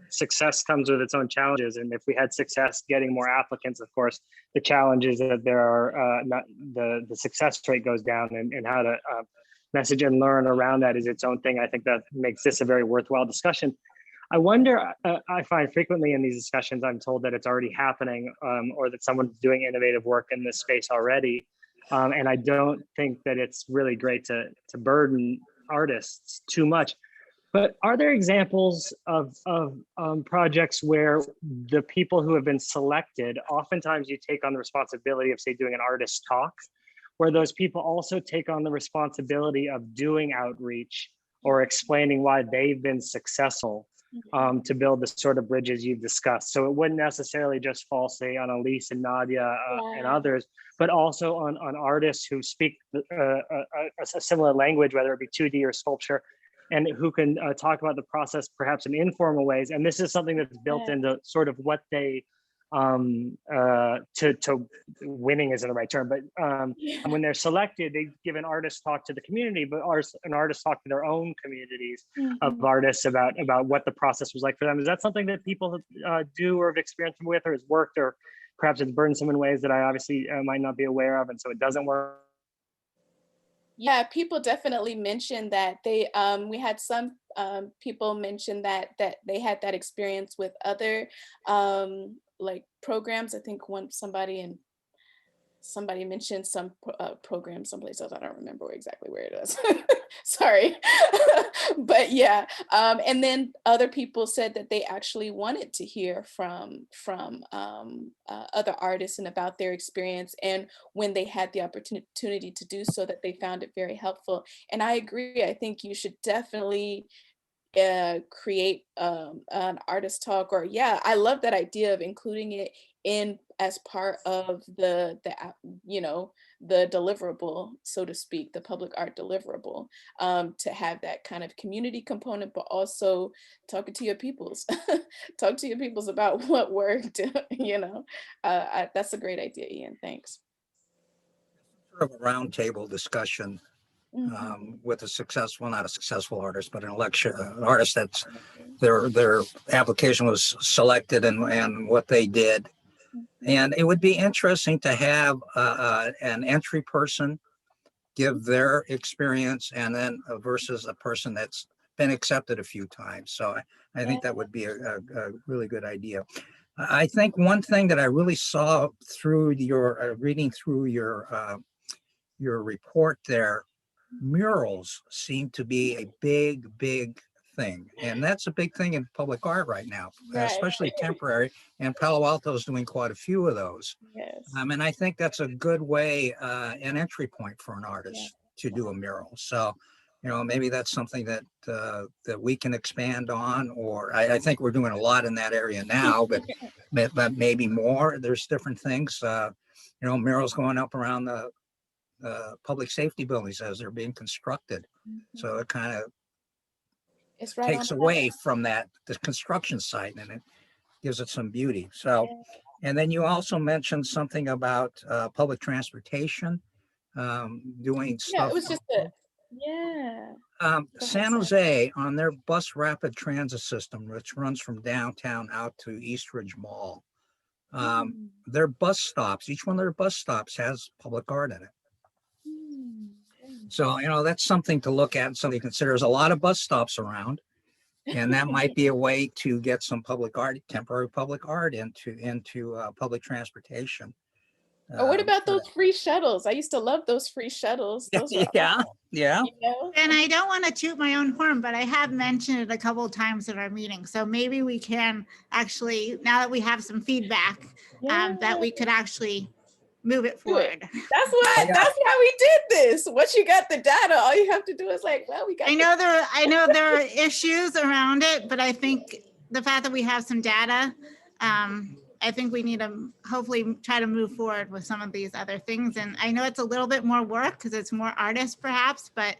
S4: success comes with its own challenges. And if we had success getting more applicants, of course, the challenge is that there are not the success rate goes down, and how to message and learn around that is its own thing. I think that makes this a very worthwhile discussion. I wonder, I find frequently in these discussions, I'm told that it's already happening or that someone's doing innovative work in this space already. And I don't think that it's really great to burden artists too much. But are there examples of projects where the people who have been selected, oftentimes you take on the responsibility of, say, doing an artist talk, where those people also take on the responsibility of doing outreach or explaining why they've been successful to build the sort of bridges you've discussed. So it wouldn't necessarily just fall, say, on Elise and Nadia and others, but also on artists who speak a similar language, whether it be 2D or sculpture, and who can talk about the process perhaps in informal ways. And this is something that's built into sort of what they, to winning isn't the right term, but when they're selected, they give an artist talk to the community, but an artist talk to their own communities of artists about what the process was like for them. Is that something that people do or have experienced with, or has worked, or perhaps it's burdensome in ways that I obviously might not be aware of, and so it doesn't work?
S10: Yeah, people definitely mentioned that. We had some people mention that they had that experience with other like programs. I think somebody mentioned some program someplace else. I don't remember exactly where it is. Sorry. But yeah. And then other people said that they actually wanted to hear from other artists and about their experience. And when they had the opportunity to do so, that they found it very helpful. And I agree. I think you should definitely create an artist talk, or I love that idea of including it in as part of the deliverable, so to speak, the public art deliverable, to have that kind of community component, but also talking to your peoples, talk to your peoples about what worked. That's a great idea, Ian. Thanks.
S2: Sort of a roundtable discussion with a successful, not a successful artist, but an artist that's their application was selected and what they did. And it would be interesting to have an entry person give their experience and then versus a person that's been accepted a few times. So I think that would be a really good idea. I think one thing that I really saw through your reading through your report there, murals seem to be a big thing. And that's a big thing in public art right now, especially temporary. And Palo Alto is doing quite a few of those.
S10: Yes.
S2: And I think that's a good way, an entry point for an artist to do a mural. So, maybe that's something that that we can expand on, or I think we're doing a lot in that area now, but maybe more. There's different things, murals going up around the public safety buildings as they're being constructed. So it kind of takes away from the construction site and it gives it some beauty. So, and then you also mentioned something about public transportation, doing stuff.
S10: It was just
S2: San Jose, on their bus rapid transit system, which runs from downtown out to Eastridge Mall, their bus stops, each one of their bus stops has public art in it. So, that's something to look at and something to consider. There's a lot of bus stops around, and that might be a way to get some public art, temporary public art into public transportation.
S10: What about those free shuttles? I used to love those free shuttles. Those were
S2: yeah.
S5: And I don't want to toot my own horn, but I have mentioned it a couple of times at our meeting. So maybe we can actually, now that we have some feedback, that we could actually move it forward.
S10: That's why we did this. Once you got the data, all you have to do is we got.
S5: I know there are issues around it, but I think the fact that we have some data, I think we need to hopefully try to move forward with some of these other things. And I know it's a little bit more work because it's more artists perhaps, but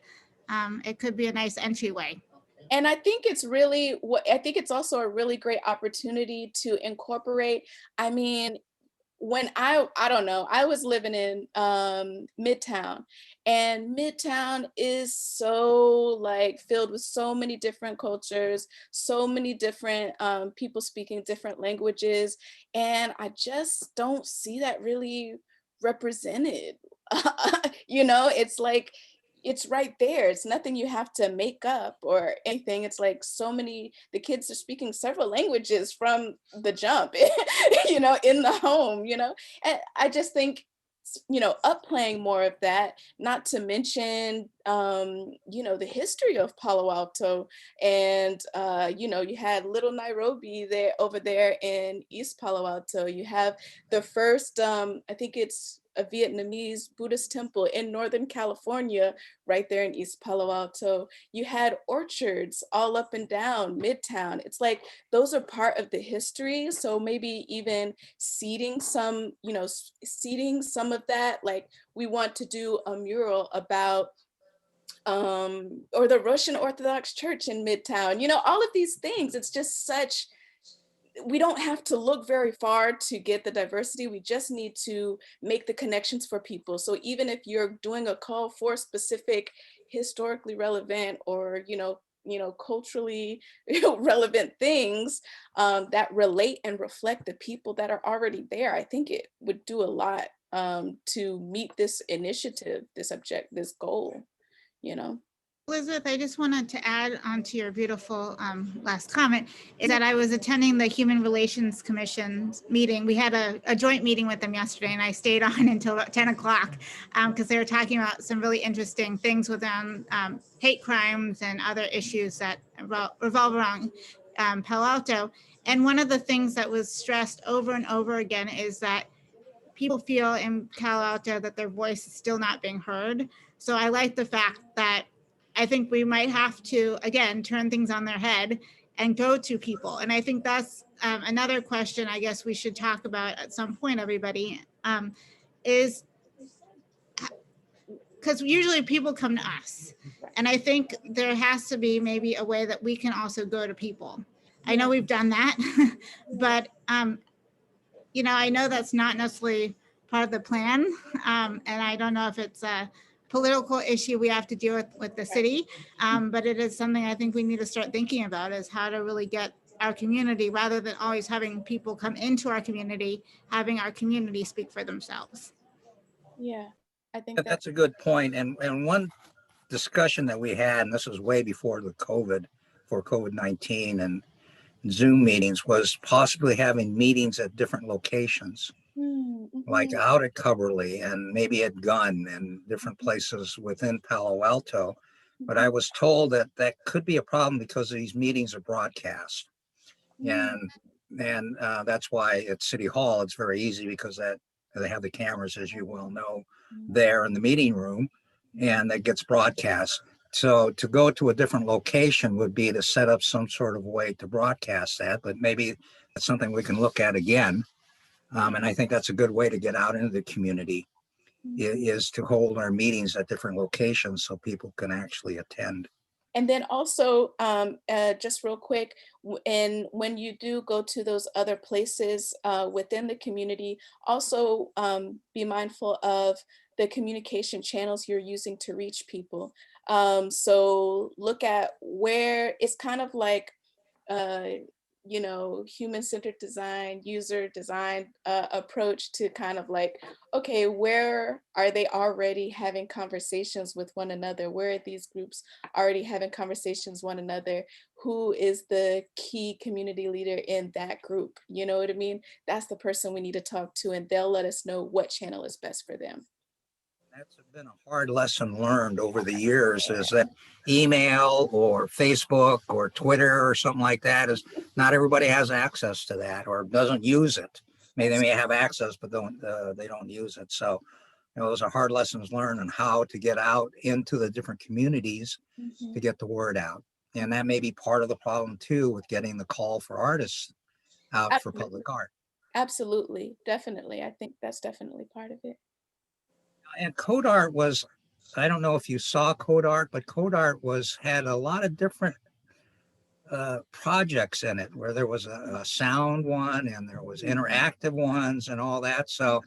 S5: it could be a nice entryway.
S10: And I think it's also a really great opportunity to incorporate. I mean, when I don't know, I was living in Midtown, and Midtown is so filled with so many different cultures, so many different people speaking different languages. And I just don't see that really represented. It's right there. It's nothing you have to make up or anything. It's the kids are speaking several languages from the jump, in the home, and I just think, upplaying more of that, not to mention, the history of Palo Alto and, you had Little Nairobi over there in East Palo Alto. You have the first, I think it's a Vietnamese Buddhist temple in Northern California, right there in East Palo Alto. You had orchards all up and down Midtown. It's those are part of the history. So maybe even seeding some of that, we want to do a mural about, or the Russian Orthodox Church in Midtown, all of these things. It's just we don't have to look very far to get the diversity. We just need to make the connections for people. So even if you're doing a call for specific historically relevant or, culturally relevant things that relate and reflect the people that are already there, I think it would do a lot to meet this initiative, this goal,
S5: Elizabeth, I just wanted to add on to your beautiful last comment, is that I was attending the Human Relations Commission's meeting. We had a joint meeting with them yesterday, and I stayed on until 10 o'clock because they were talking about some really interesting things within hate crimes and other issues that revolve around Palo Alto. And one of the things that was stressed over and over again is that people feel in Palo Alto that their voice is still not being heard. So I like the fact that I think we might have to, again, turn things on their head and go to people. And I think that's another question I guess we should talk about at some point, everybody, is because usually people come to us. And I think there has to be maybe a way that we can also go to people. I know we've done that, but, I know that's not necessarily part of the plan. And I don't know if it's political issue we have to deal with the city. But it is something I think we need to start thinking about, is how to really get our community, rather than always having people come into our community, having our community speak for themselves.
S10: Yeah, I think that,
S2: That's a good point. And one discussion that we had, and this was way before COVID-19 and Zoom meetings, was possibly having meetings at different locations, like out at Coverly and maybe at Gunn and different places within Palo Alto. But I was told that that could be a problem because these meetings are broadcast. And that's why at City Hall, it's very easy because that they have the cameras, as you well know, there in the meeting room, and that gets broadcast. So to go to a different location would be to set up some sort of way to broadcast that, but maybe that's something we can look at again. And I think that's a good way to get out into the community, is to hold our meetings at different locations so people can actually attend.
S10: and then also, just real quick, and when you do go to those other places within the community, also be mindful of the communication channels you're using to reach people. So look at where it's kind of like, human-centered design, user design approach to kind of like, okay, where are they already having conversations with one another? Where are these groups already having conversations one another? Who is the key community leader in that group? You know what I mean? That's the person we need to talk to, and they'll let us know what channel is best for them.
S2: That's been a hard lesson learned over the years, is that email or Facebook or Twitter or something like that, is not everybody has access to that or doesn't use it. Maybe they may have access, but they don't use it. So those are hard lessons learned on how to get out into the different communities to get the word out. And that may be part of the problem too, with getting the call for artists out for public art.
S10: Absolutely, definitely. I think that's definitely part of it.
S2: And Code Art was, I don't know if you saw Code Art, but Code Art had a lot of different projects in it, where there was a sound one and there was interactive ones and all that. So,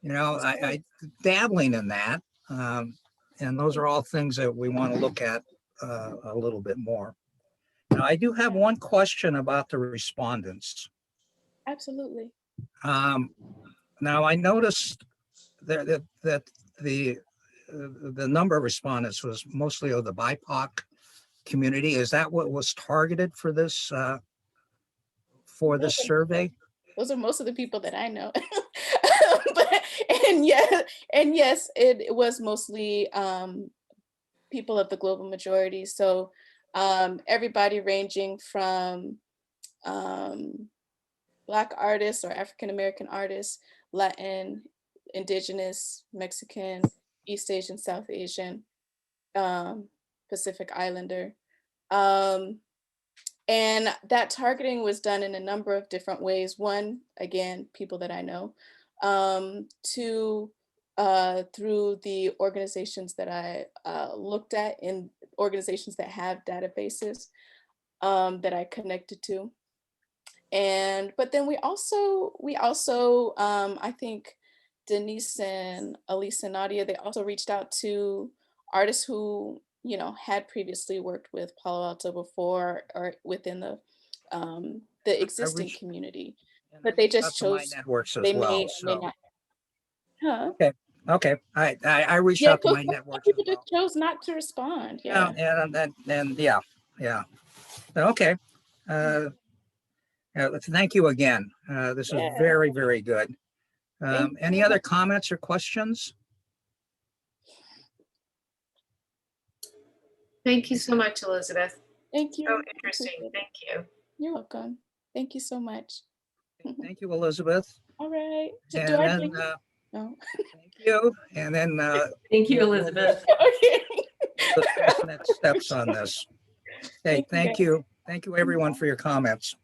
S2: I dabbling in that. And those are all things that we want to look at a little bit more. Now, I do have one question about the respondents.
S10: Absolutely.
S2: Now, I noticed that the number of respondents was mostly of the BIPOC community. Is that what was targeted for this survey?
S10: Those are most of the people that I know. and yes, it was mostly people of the global majority. So everybody ranging from Black artists or African American artists, Latin, Indigenous, Mexican, East Asian, South Asian, Pacific Islander. And that targeting was done in a number of different ways. One, again, people that I know. Two, through the organizations that I looked at, in organizations that have databases that I connected to. But then we also I think Denise and Elisa and Nadia, they also reached out to artists who, had previously worked with Palo Alto before, or within the existing community, but they just chose
S2: my networks as
S10: they
S2: well.
S10: may not. Huh?
S2: Okay. I reached out to my networks.
S10: People just chose not to respond. Yeah.
S2: Yeah. Okay. Thank you again. This is very, very good. Any other comments or questions?
S9: Thank you so much, Elizabeth.
S10: Thank you.
S9: So interesting. Thank you.
S10: You're welcome. Thank you so much.
S2: Thank you, Elizabeth.
S10: All right.
S2: And
S10: Do I
S2: then,
S10: drink? No.
S2: thank you. And then
S1: Thank you, Elizabeth.
S10: Okay.
S2: discuss next steps on this. Okay, thank you. Thank you, everyone, for your comments.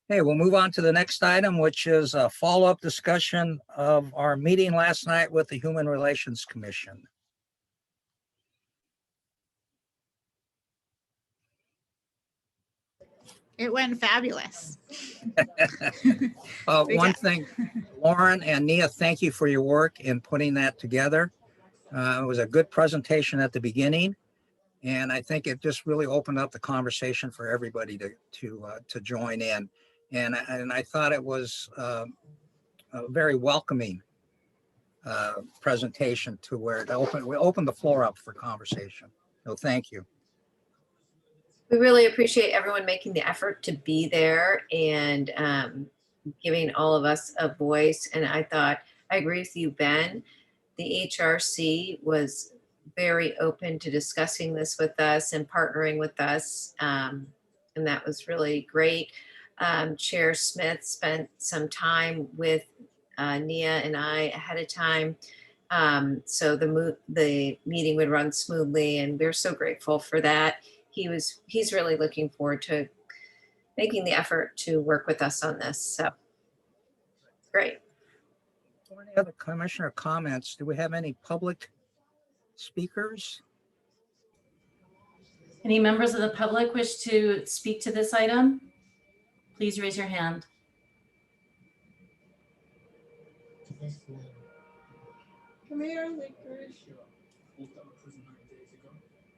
S2: Okay, we'll move on to the next item, which is a follow-up discussion of our meeting last night with the Human Relations Commission.
S5: It went fabulous.
S2: One thing, Lauren and Nia, thank you for your work in putting that together. It was a good presentation at the beginning, and I think it just really opened up the conversation for everybody to join in. And I thought it was a very welcoming presentation to where we opened the floor up for conversation. So thank you.
S9: We really appreciate everyone making the effort to be there and giving all of us a voice. And I agree with you, Ben. The HRC was very open to discussing this with us and partnering with us. And that was really great. Chair Smith spent some time with Nia and I ahead of time. So the meeting would run smoothly, and we're so grateful for that. He's really looking forward to making the effort to work with us on this. So great.
S2: Any other commissioner comments? Do we have any public speakers?
S1: Any members of the public wish to speak to this item? Please raise your hand.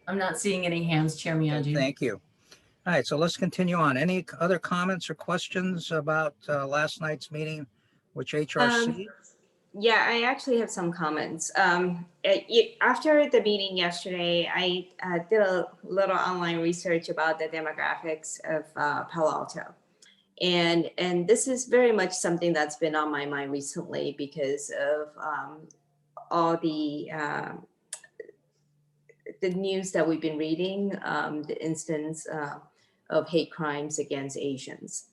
S1: I'm not seeing any hands, Chair Miyagi.
S2: Thank you. All right, so let's continue on. Any other comments or questions about last night's meeting, which HRC?
S3: Yeah, I actually have some comments. After the meeting yesterday, I did a little online research about the demographics of Palo Alto. And this is very much something that's been on my mind recently because of all the news that we've been reading, the instance of hate crimes against Asians.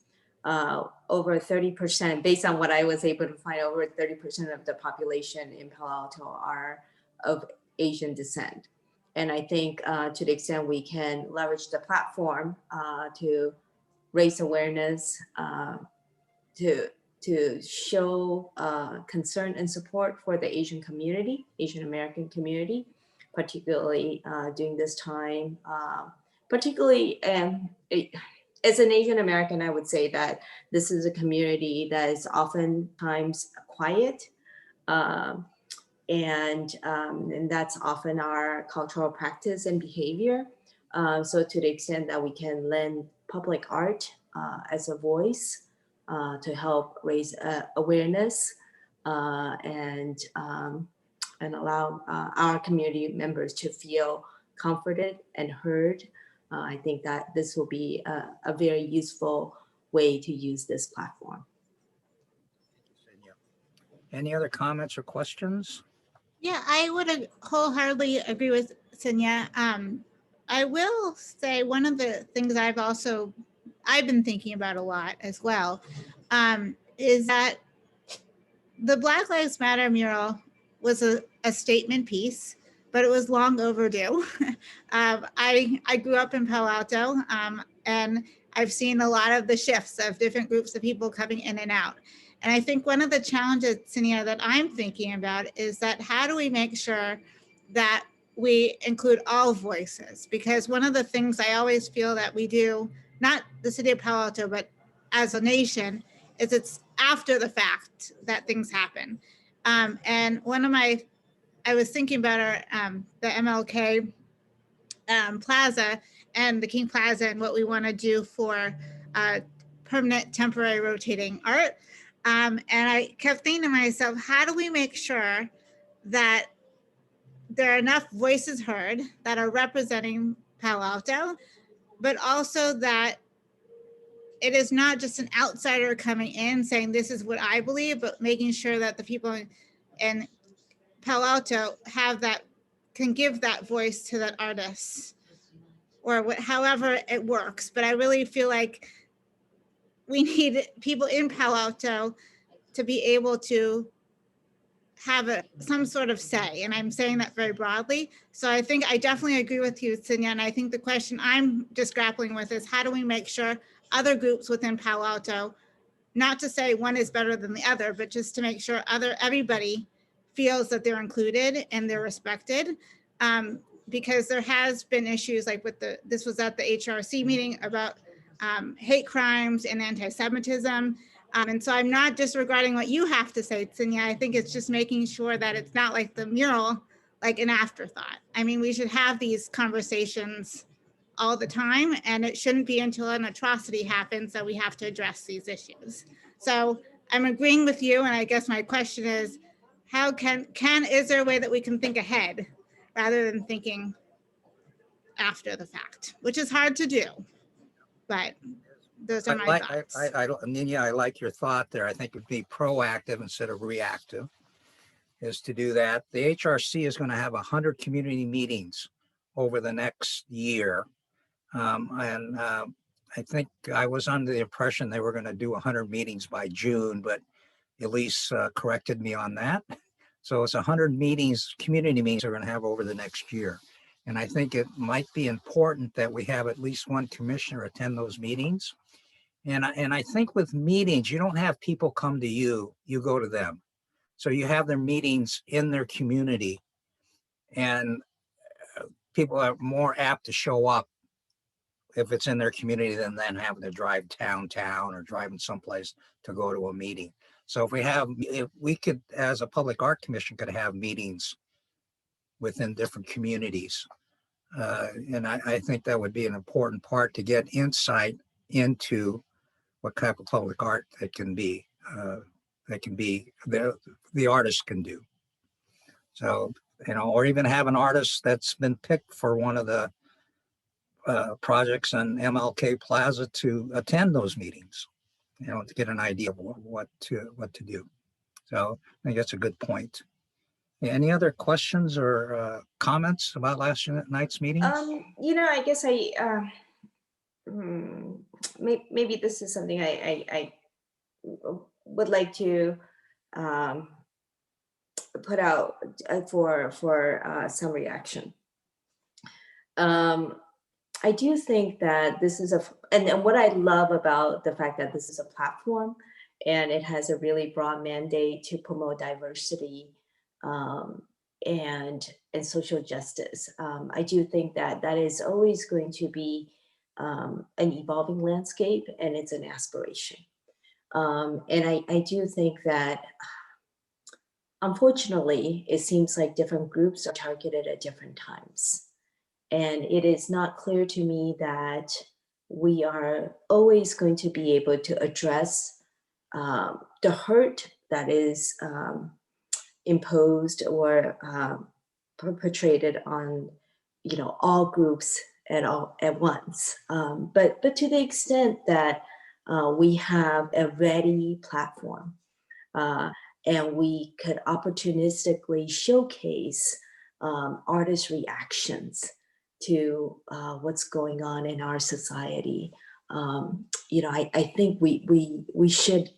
S3: Over 30%, based on what I was able to find, over 30% of the population in Palo Alto are of Asian descent. And I think to the extent we can leverage the platform to raise awareness, to show concern and support for the Asian community, Asian American community, particularly during this time, particularly as an Asian American, I would say that this is a community that is oftentimes quiet, and that's often our cultural practice and behavior. So to the extent that we can lend public art as a voice to help raise awareness and allow our community members to feel comforted and heard, I think that this will be a very useful way to use this platform.
S2: Any other comments or questions?
S5: Yeah, I would wholeheartedly agree with Senya. I will say one of the things I've been thinking about a lot as well is that the Black Lives Matter mural was a statement piece, but it was long overdue. I grew up in Palo Alto, and I've seen a lot of the shifts of different groups of people coming in and out. And I think one of the challenges, Senya, that I'm thinking about is that how do we make sure that we include all voices? Because one of the things I always feel that we do, not the city of Palo Alto, but as a nation, is it's after the fact that things happen. And I was thinking about the MLK Plaza and the King Plaza and what we want to do for permanent, temporary, rotating art. And I kept thinking to myself, how do we make sure that there are enough voices heard that are representing Palo Alto, but also that it is not just an outsider coming in saying, this is what I believe, but making sure that the people in Palo Alto can give that voice to that artist or however it works. But I really feel like we need people in Palo Alto to be able to have some sort of say. And I'm saying that very broadly. So I think I definitely agree with you, Senya. And I think the question I'm just grappling with is how do we make sure other groups within Palo Alto, not to say one is better than the other, but just to make sure everybody feels that they're included and they're respected. Because there has been issues like this was at the HRC meeting about hate crimes and anti-Semitism. And so I'm not disregarding what you have to say, Senya. I think it's just making sure that it's not like the mural, like an afterthought. I mean, we should have these conversations all the time, and it shouldn't be until an atrocity happens that we have to address these issues. So I'm agreeing with you, and I guess my question is, how is there a way that we can think ahead rather than thinking after the fact, which is hard to do, but those are my thoughts.
S2: Nina, I like your thought there. I think it'd be proactive instead of reactive, is to do that. The HRC is going to have 100 community meetings over the next year. I think I was under the impression they were going to do 100 meetings by June, but Elise corrected me on that. So it's 100 meetings, community meetings we're going to have over the next year. And I think it might be important that we have at least one commissioner attend those meetings. And I think with meetings, you don't have people come to you, you go to them. So you have their meetings in their community, and people are more apt to show up if it's in their community than having to drive downtown or driving someplace to go to a meeting. So if we could, as a public art commission, could have meetings within different communities. And I think that would be an important part to get insight into what type of public art that can be, the artist can do. So, or even have an artist that's been picked for one of the projects on MLK Plaza to attend those meetings, to get an idea of what to do. So I think that's a good point. Any other questions or comments about last night's meetings?
S3: I guess maybe this is something I would like to put out for some reaction. I do think that this is and what I love about the fact that this is a platform and it has a really broad mandate to promote diversity and social justice. I do think that is always going to be an evolving landscape, and it's an aspiration. And I do think that, unfortunately, it seems like different groups are targeted at different times. And it is not clear to me that we are always going to be able to address the hurt that is imposed or perpetrated on, all groups at once. But to the extent that we have a ready platform and we could opportunistically showcase artist reactions to what's going on in our society. I think we should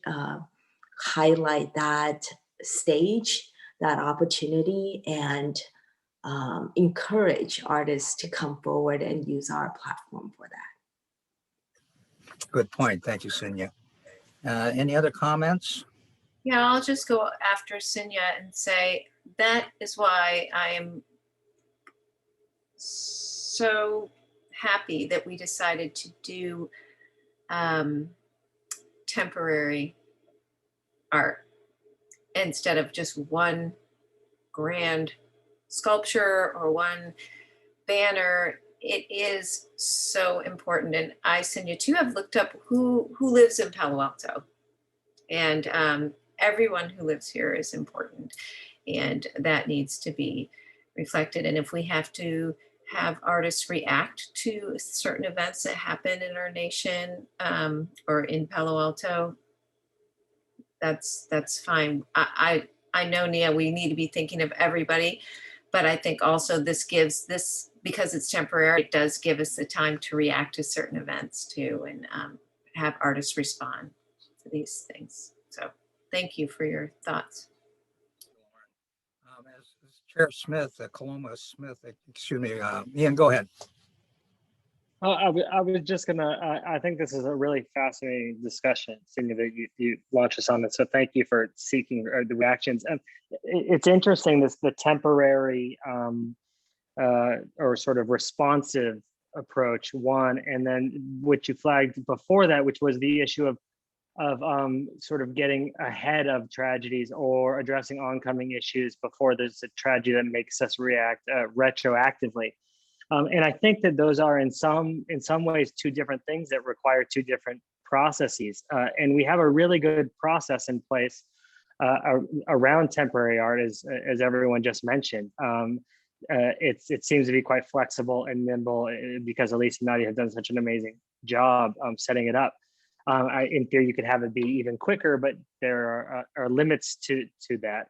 S3: highlight that stage, that opportunity, and encourage artists to come forward and use our platform for that.
S2: Good point. Thank you, Sinya. Any other comments?
S9: Yeah, I'll just go after Sinya and say that is why I am so happy that we decided to do temporary art instead of just one grand sculpture or one banner. It is so important. And I, Sinya, too, have looked up who lives in Palo Alto. And everyone who lives here is important. And that needs to be reflected. And if we have to have artists react to certain events that happen in our nation or in Palo Alto, that's fine. I know, Nia, we need to be thinking of everybody, but I think also this, because it's temporary, it does give us the time to react to certain events too, and have artists respond to these things. So thank you for your thoughts.
S2: As Chair Smith, Coloma Smith, excuse me, Ian, go ahead.
S4: I was just gonna, I think this is a really fascinating discussion, Cindy, that you launched us on it. So thank you for seeking the reactions. And it's interesting, the temporary or sort of responsive approach, one, and then what you flagged before that, which was the issue of sort of getting ahead of tragedies or addressing oncoming issues before there's a tragedy that makes us react retroactively. And I think that those are in some ways two different things that require two different processes. And we have a really good process in place around temporary art, as everyone just mentioned. It seems to be quite flexible and nimble because Elise and Nadia have done such an amazing job setting it up. In theory, you could have it be even quicker, but there are limits to that.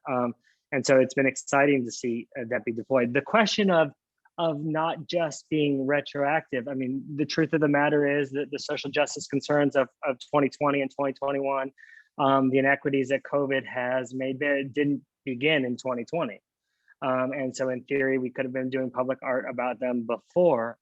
S4: And so it's been exciting to see that be deployed. The question of not just being retroactive. I mean, the truth of the matter is that the social justice concerns of 2020 and 2021, the inequities that COVID has made there didn't begin in 2020. And so in theory, we could have been doing public art about them before.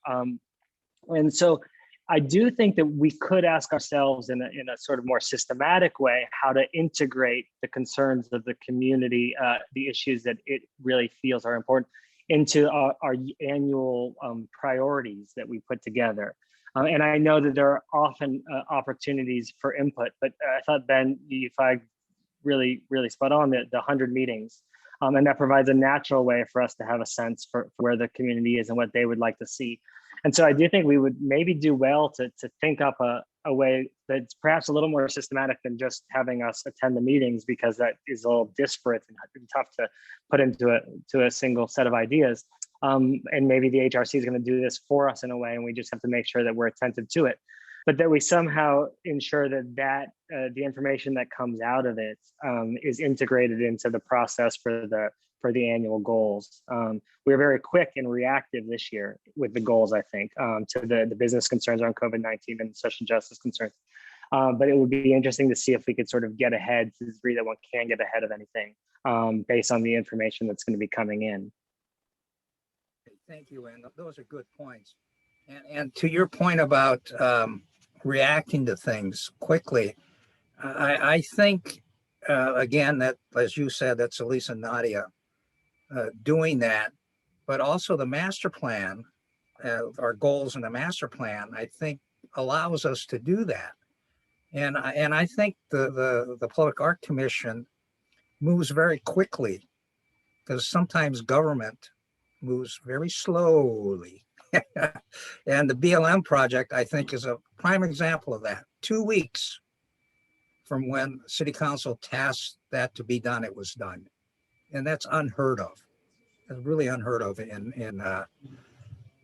S4: And so I do think that we could ask ourselves in a sort of more systematic way how to integrate the concerns of the community, the issues that it really feels are important, into our annual priorities that we put together. And I know that there are often opportunities for input, but I thought, Ben, you flagged really spot on the 100 meetings. And that provides a natural way for us to have a sense for where the community is and what they would like to see. And so I do think we would maybe do well to think up a way that's perhaps a little more systematic than just having us attend the meetings, because that is a little disparate and tough to put into a single set of ideas. And maybe the HRC is going to do this for us in a way, and we just have to make sure that we're attentive to it. But that we somehow ensure that the information that comes out of it is integrated into the process for the annual goals. We were very quick and reactive this year with the goals, I think, to the business concerns around COVID-19 and social justice concerns. But it would be interesting to see if we could sort of get ahead to the degree that one can get ahead of anything based on the information that's going to be coming in.
S2: Thank you, and those are good points. And to your point about reacting to things quickly, I think, again, that, as you said, that's Elise and Nadia doing that, but also the master plan, our goals in the master plan, I think allows us to do that. And I think the Public Art Commission moves very quickly, because sometimes government moves very slowly. And the BLM project, I think, is a prime example of that. 2 weeks from when City Council tasked that to be done, it was done. And that's unheard of. It's really unheard of in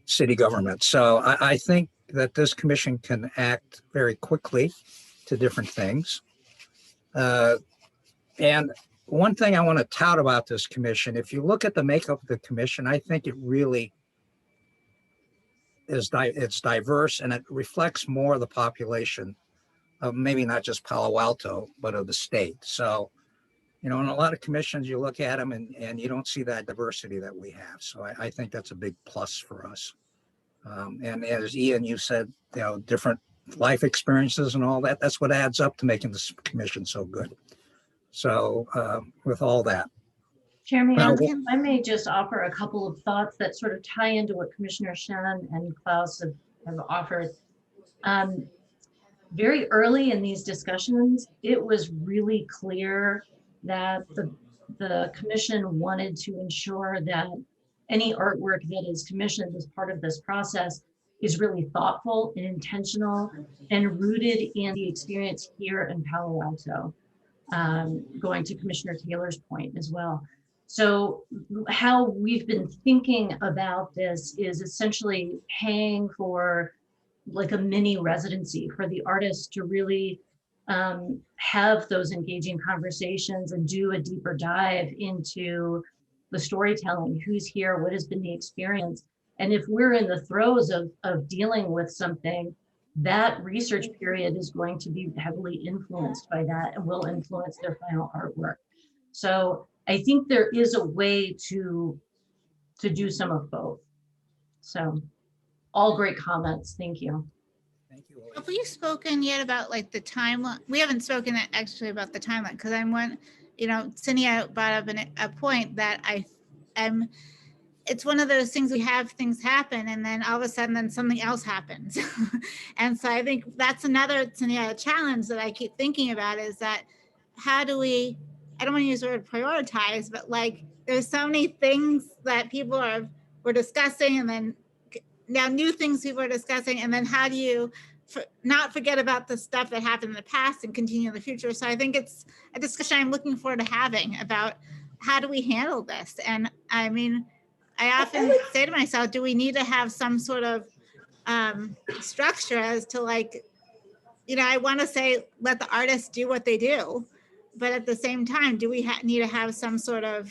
S2: city government. So I think that this commission can act very quickly to different things. And one thing I want to tout about this commission, if you look at the makeup of the commission, I think it really is it's diverse, and it reflects more of the population of maybe not just Palo Alto, but of the state. So, you know, in a lot of commissions, you look at them and you don't see that diversity that we have. So I think that's a big plus for us. And as Ian, you said, you know, different life experiences and all that, that's what adds up to making this commission so good. So with all that.
S1: Jeremy, I may just offer a couple of thoughts that sort of tie into what Commissioner Shannon and Klaus have offered. Very early in these discussions, it was really clear that the commission wanted to ensure that any artwork that is commissioned as part of this process is really thoughtful and intentional and rooted in the experience here in Palo Alto, going to Commissioner Taylor's point as well. So how we've been thinking about this is essentially paying for like a mini residency for the artists to really have those engaging conversations and do a deeper dive into the storytelling, who's here, what has been the experience. And if we're in the throes of dealing with something, that research period is going to be heavily influenced by that and will influence their final artwork. So I think there is a way to do some of both. So all great comments. Thank you.
S2: Thank you.
S5: Have we spoken yet about like the timeline? We haven't spoken actually about the timeline, because I'm one, you know, Cindy brought up a point that I'm it's one of those things, we have things happen and then all of a sudden then something else happens. And so I think that's another challenge that I keep thinking about, is that how do we, I don't want to use the word prioritize, but like there's so many things that we're discussing, and then now new things people are discussing, and then how do you not forget about the stuff that happened in the past and continue in the future. So I think it's a discussion I'm looking forward to having about how do we handle this. And I mean, I often say to myself, do we need to have some sort of structure as to, like, I want to say, let the artists do what they do, but at the same time, do we need to have some sort of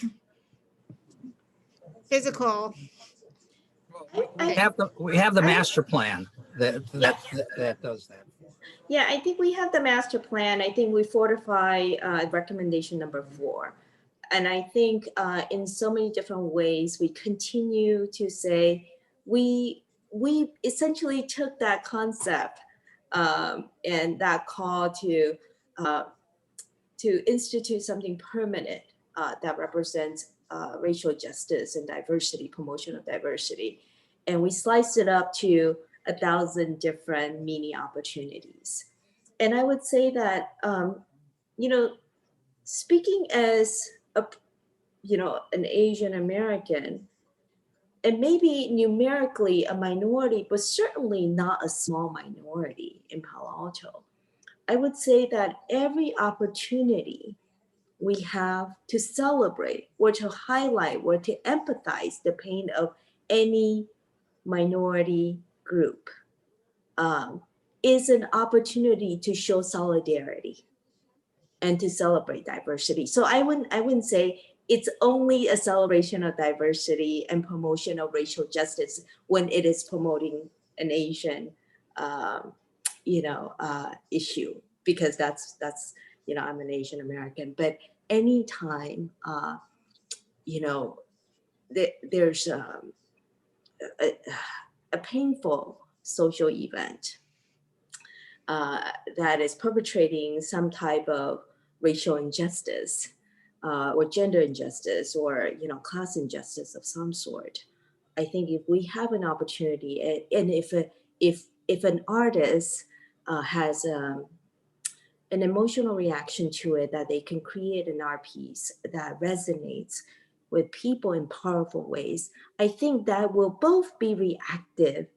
S5: physical?
S2: We have the master plan that does that.
S3: Yeah, I think we have the master plan. I think we fortify recommendation number 4. And I think in so many different ways, we continue to say, we essentially took that concept and that call to institute something permanent that represents racial justice and diversity, promotion of diversity. And we sliced it up to 1,000 different mini opportunities. And I would say that, speaking as an Asian American, and maybe numerically a minority, but certainly not a small minority in Palo Alto, I would say that every opportunity we have to celebrate or to highlight or to empathize the pain of any minority group is an opportunity to show solidarity and to celebrate diversity. So I wouldn't say it's only a celebration of diversity and promotion of racial justice when it is promoting an Asian, issue, because that's I'm an Asian American. But anytime, there's a painful social event that is perpetrating some type of racial injustice or gender injustice or class injustice of some sort, I think if we have an opportunity, and if an artist has an emotional reaction to it, that they can create an art piece that resonates with people in powerful ways, I think that will both be reactive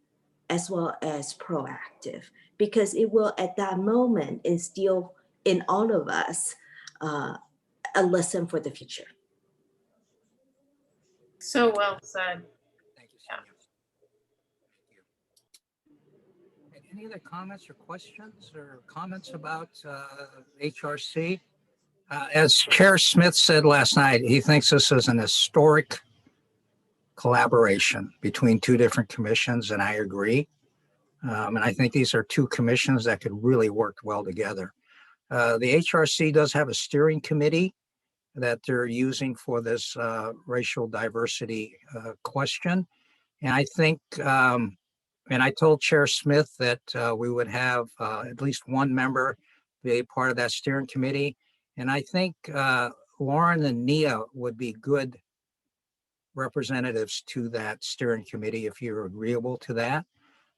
S3: as well as proactive, because it will at that moment instill in all of us a lesson for the future.
S9: So well said.
S2: Thank you, Sonia. Thank you. Any other comments or questions or comments about HRC? As Chair Smith said last night, he thinks this is an historic collaboration between 2 different commissions, and I agree. And I think these are 2 commissions that could really work well together. The HRC does have a steering committee that they're using for this racial diversity question. And I think, and I told Chair Smith that we would have at least one member be a part of that steering committee. And I think Lauren and Nia would be good representatives to that steering committee if you're agreeable to that.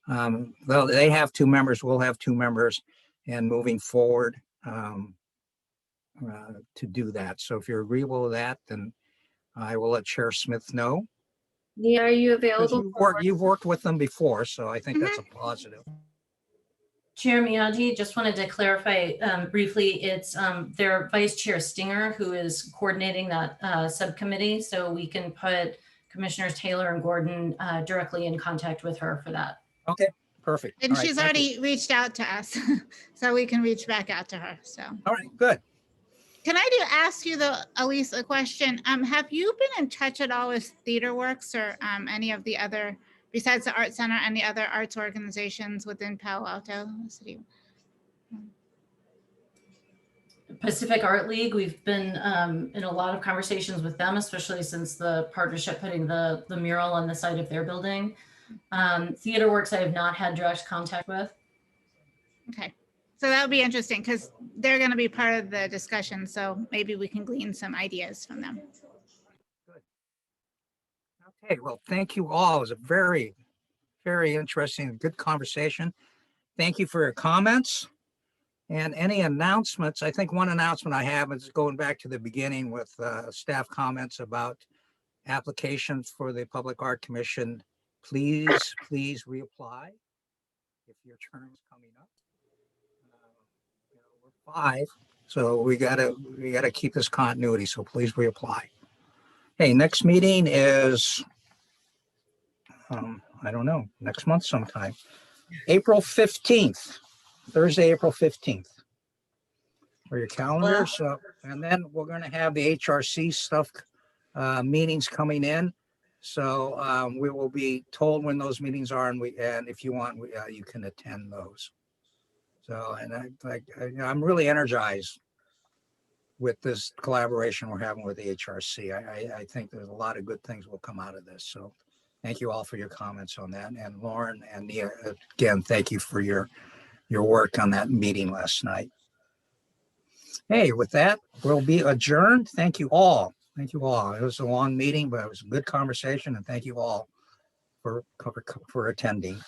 S2: Well, they have 2 members, we'll have 2 members, and moving forward to do that. So if you're agreeable to that, then I will let Chair Smith know.
S9: Nia, are you available?
S2: You've worked with them before, so I think that's a positive.
S1: Chair Miyagi, just wanted to clarify briefly, it's their Vice Chair Stinger who is coordinating that subcommittee, so we can put Commissioners Taylor and Gordon directly in contact with her for that.
S2: Okay, perfect.
S5: And she's already reached out to us, so we can reach back out to her. So.
S2: All right, good.
S5: Can I ask you, Elise, a question? Have you been in touch at all with TheaterWorks or any of the other, besides the Art Center, and the other arts organizations within Palo Alto City?
S1: Pacific Art League, we've been in a lot of conversations with them, especially since the partnership putting the mural on the side of their building. TheaterWorks, I have not had direct contact with.
S5: Okay. So that would be interesting because they're going to be part of the discussion. So maybe we can glean some ideas from them.
S2: Good. Okay, well, thank you all. It was a very, very interesting, good conversation. Thank you for your comments and any announcements. I think one announcement I have is going back to the beginning with staff comments about applications for the Public Art Commission. Please reapply if your term is coming up. We're 5, so we gotta keep this continuity. So please reapply. Hey, next meeting is I don't know, next month sometime, April 15th, Thursday, April 15th. For your calendar.
S1: Well-
S2: So, and then we're going to have the HRC stuff meetings coming in. So we will be told when those meetings are, and if you want, you can attend those. So, and I'm really energized with this collaboration we're having with the HRC. I think there's a lot of good things will come out of this. So thank you all for your comments on that. And Lauren and Nia, again, thank you for your work on that meeting last night. Hey, with that, we'll be adjourned. Thank you all. Thank you all. It was a long meeting, but it was a good conversation, and thank you all for attending.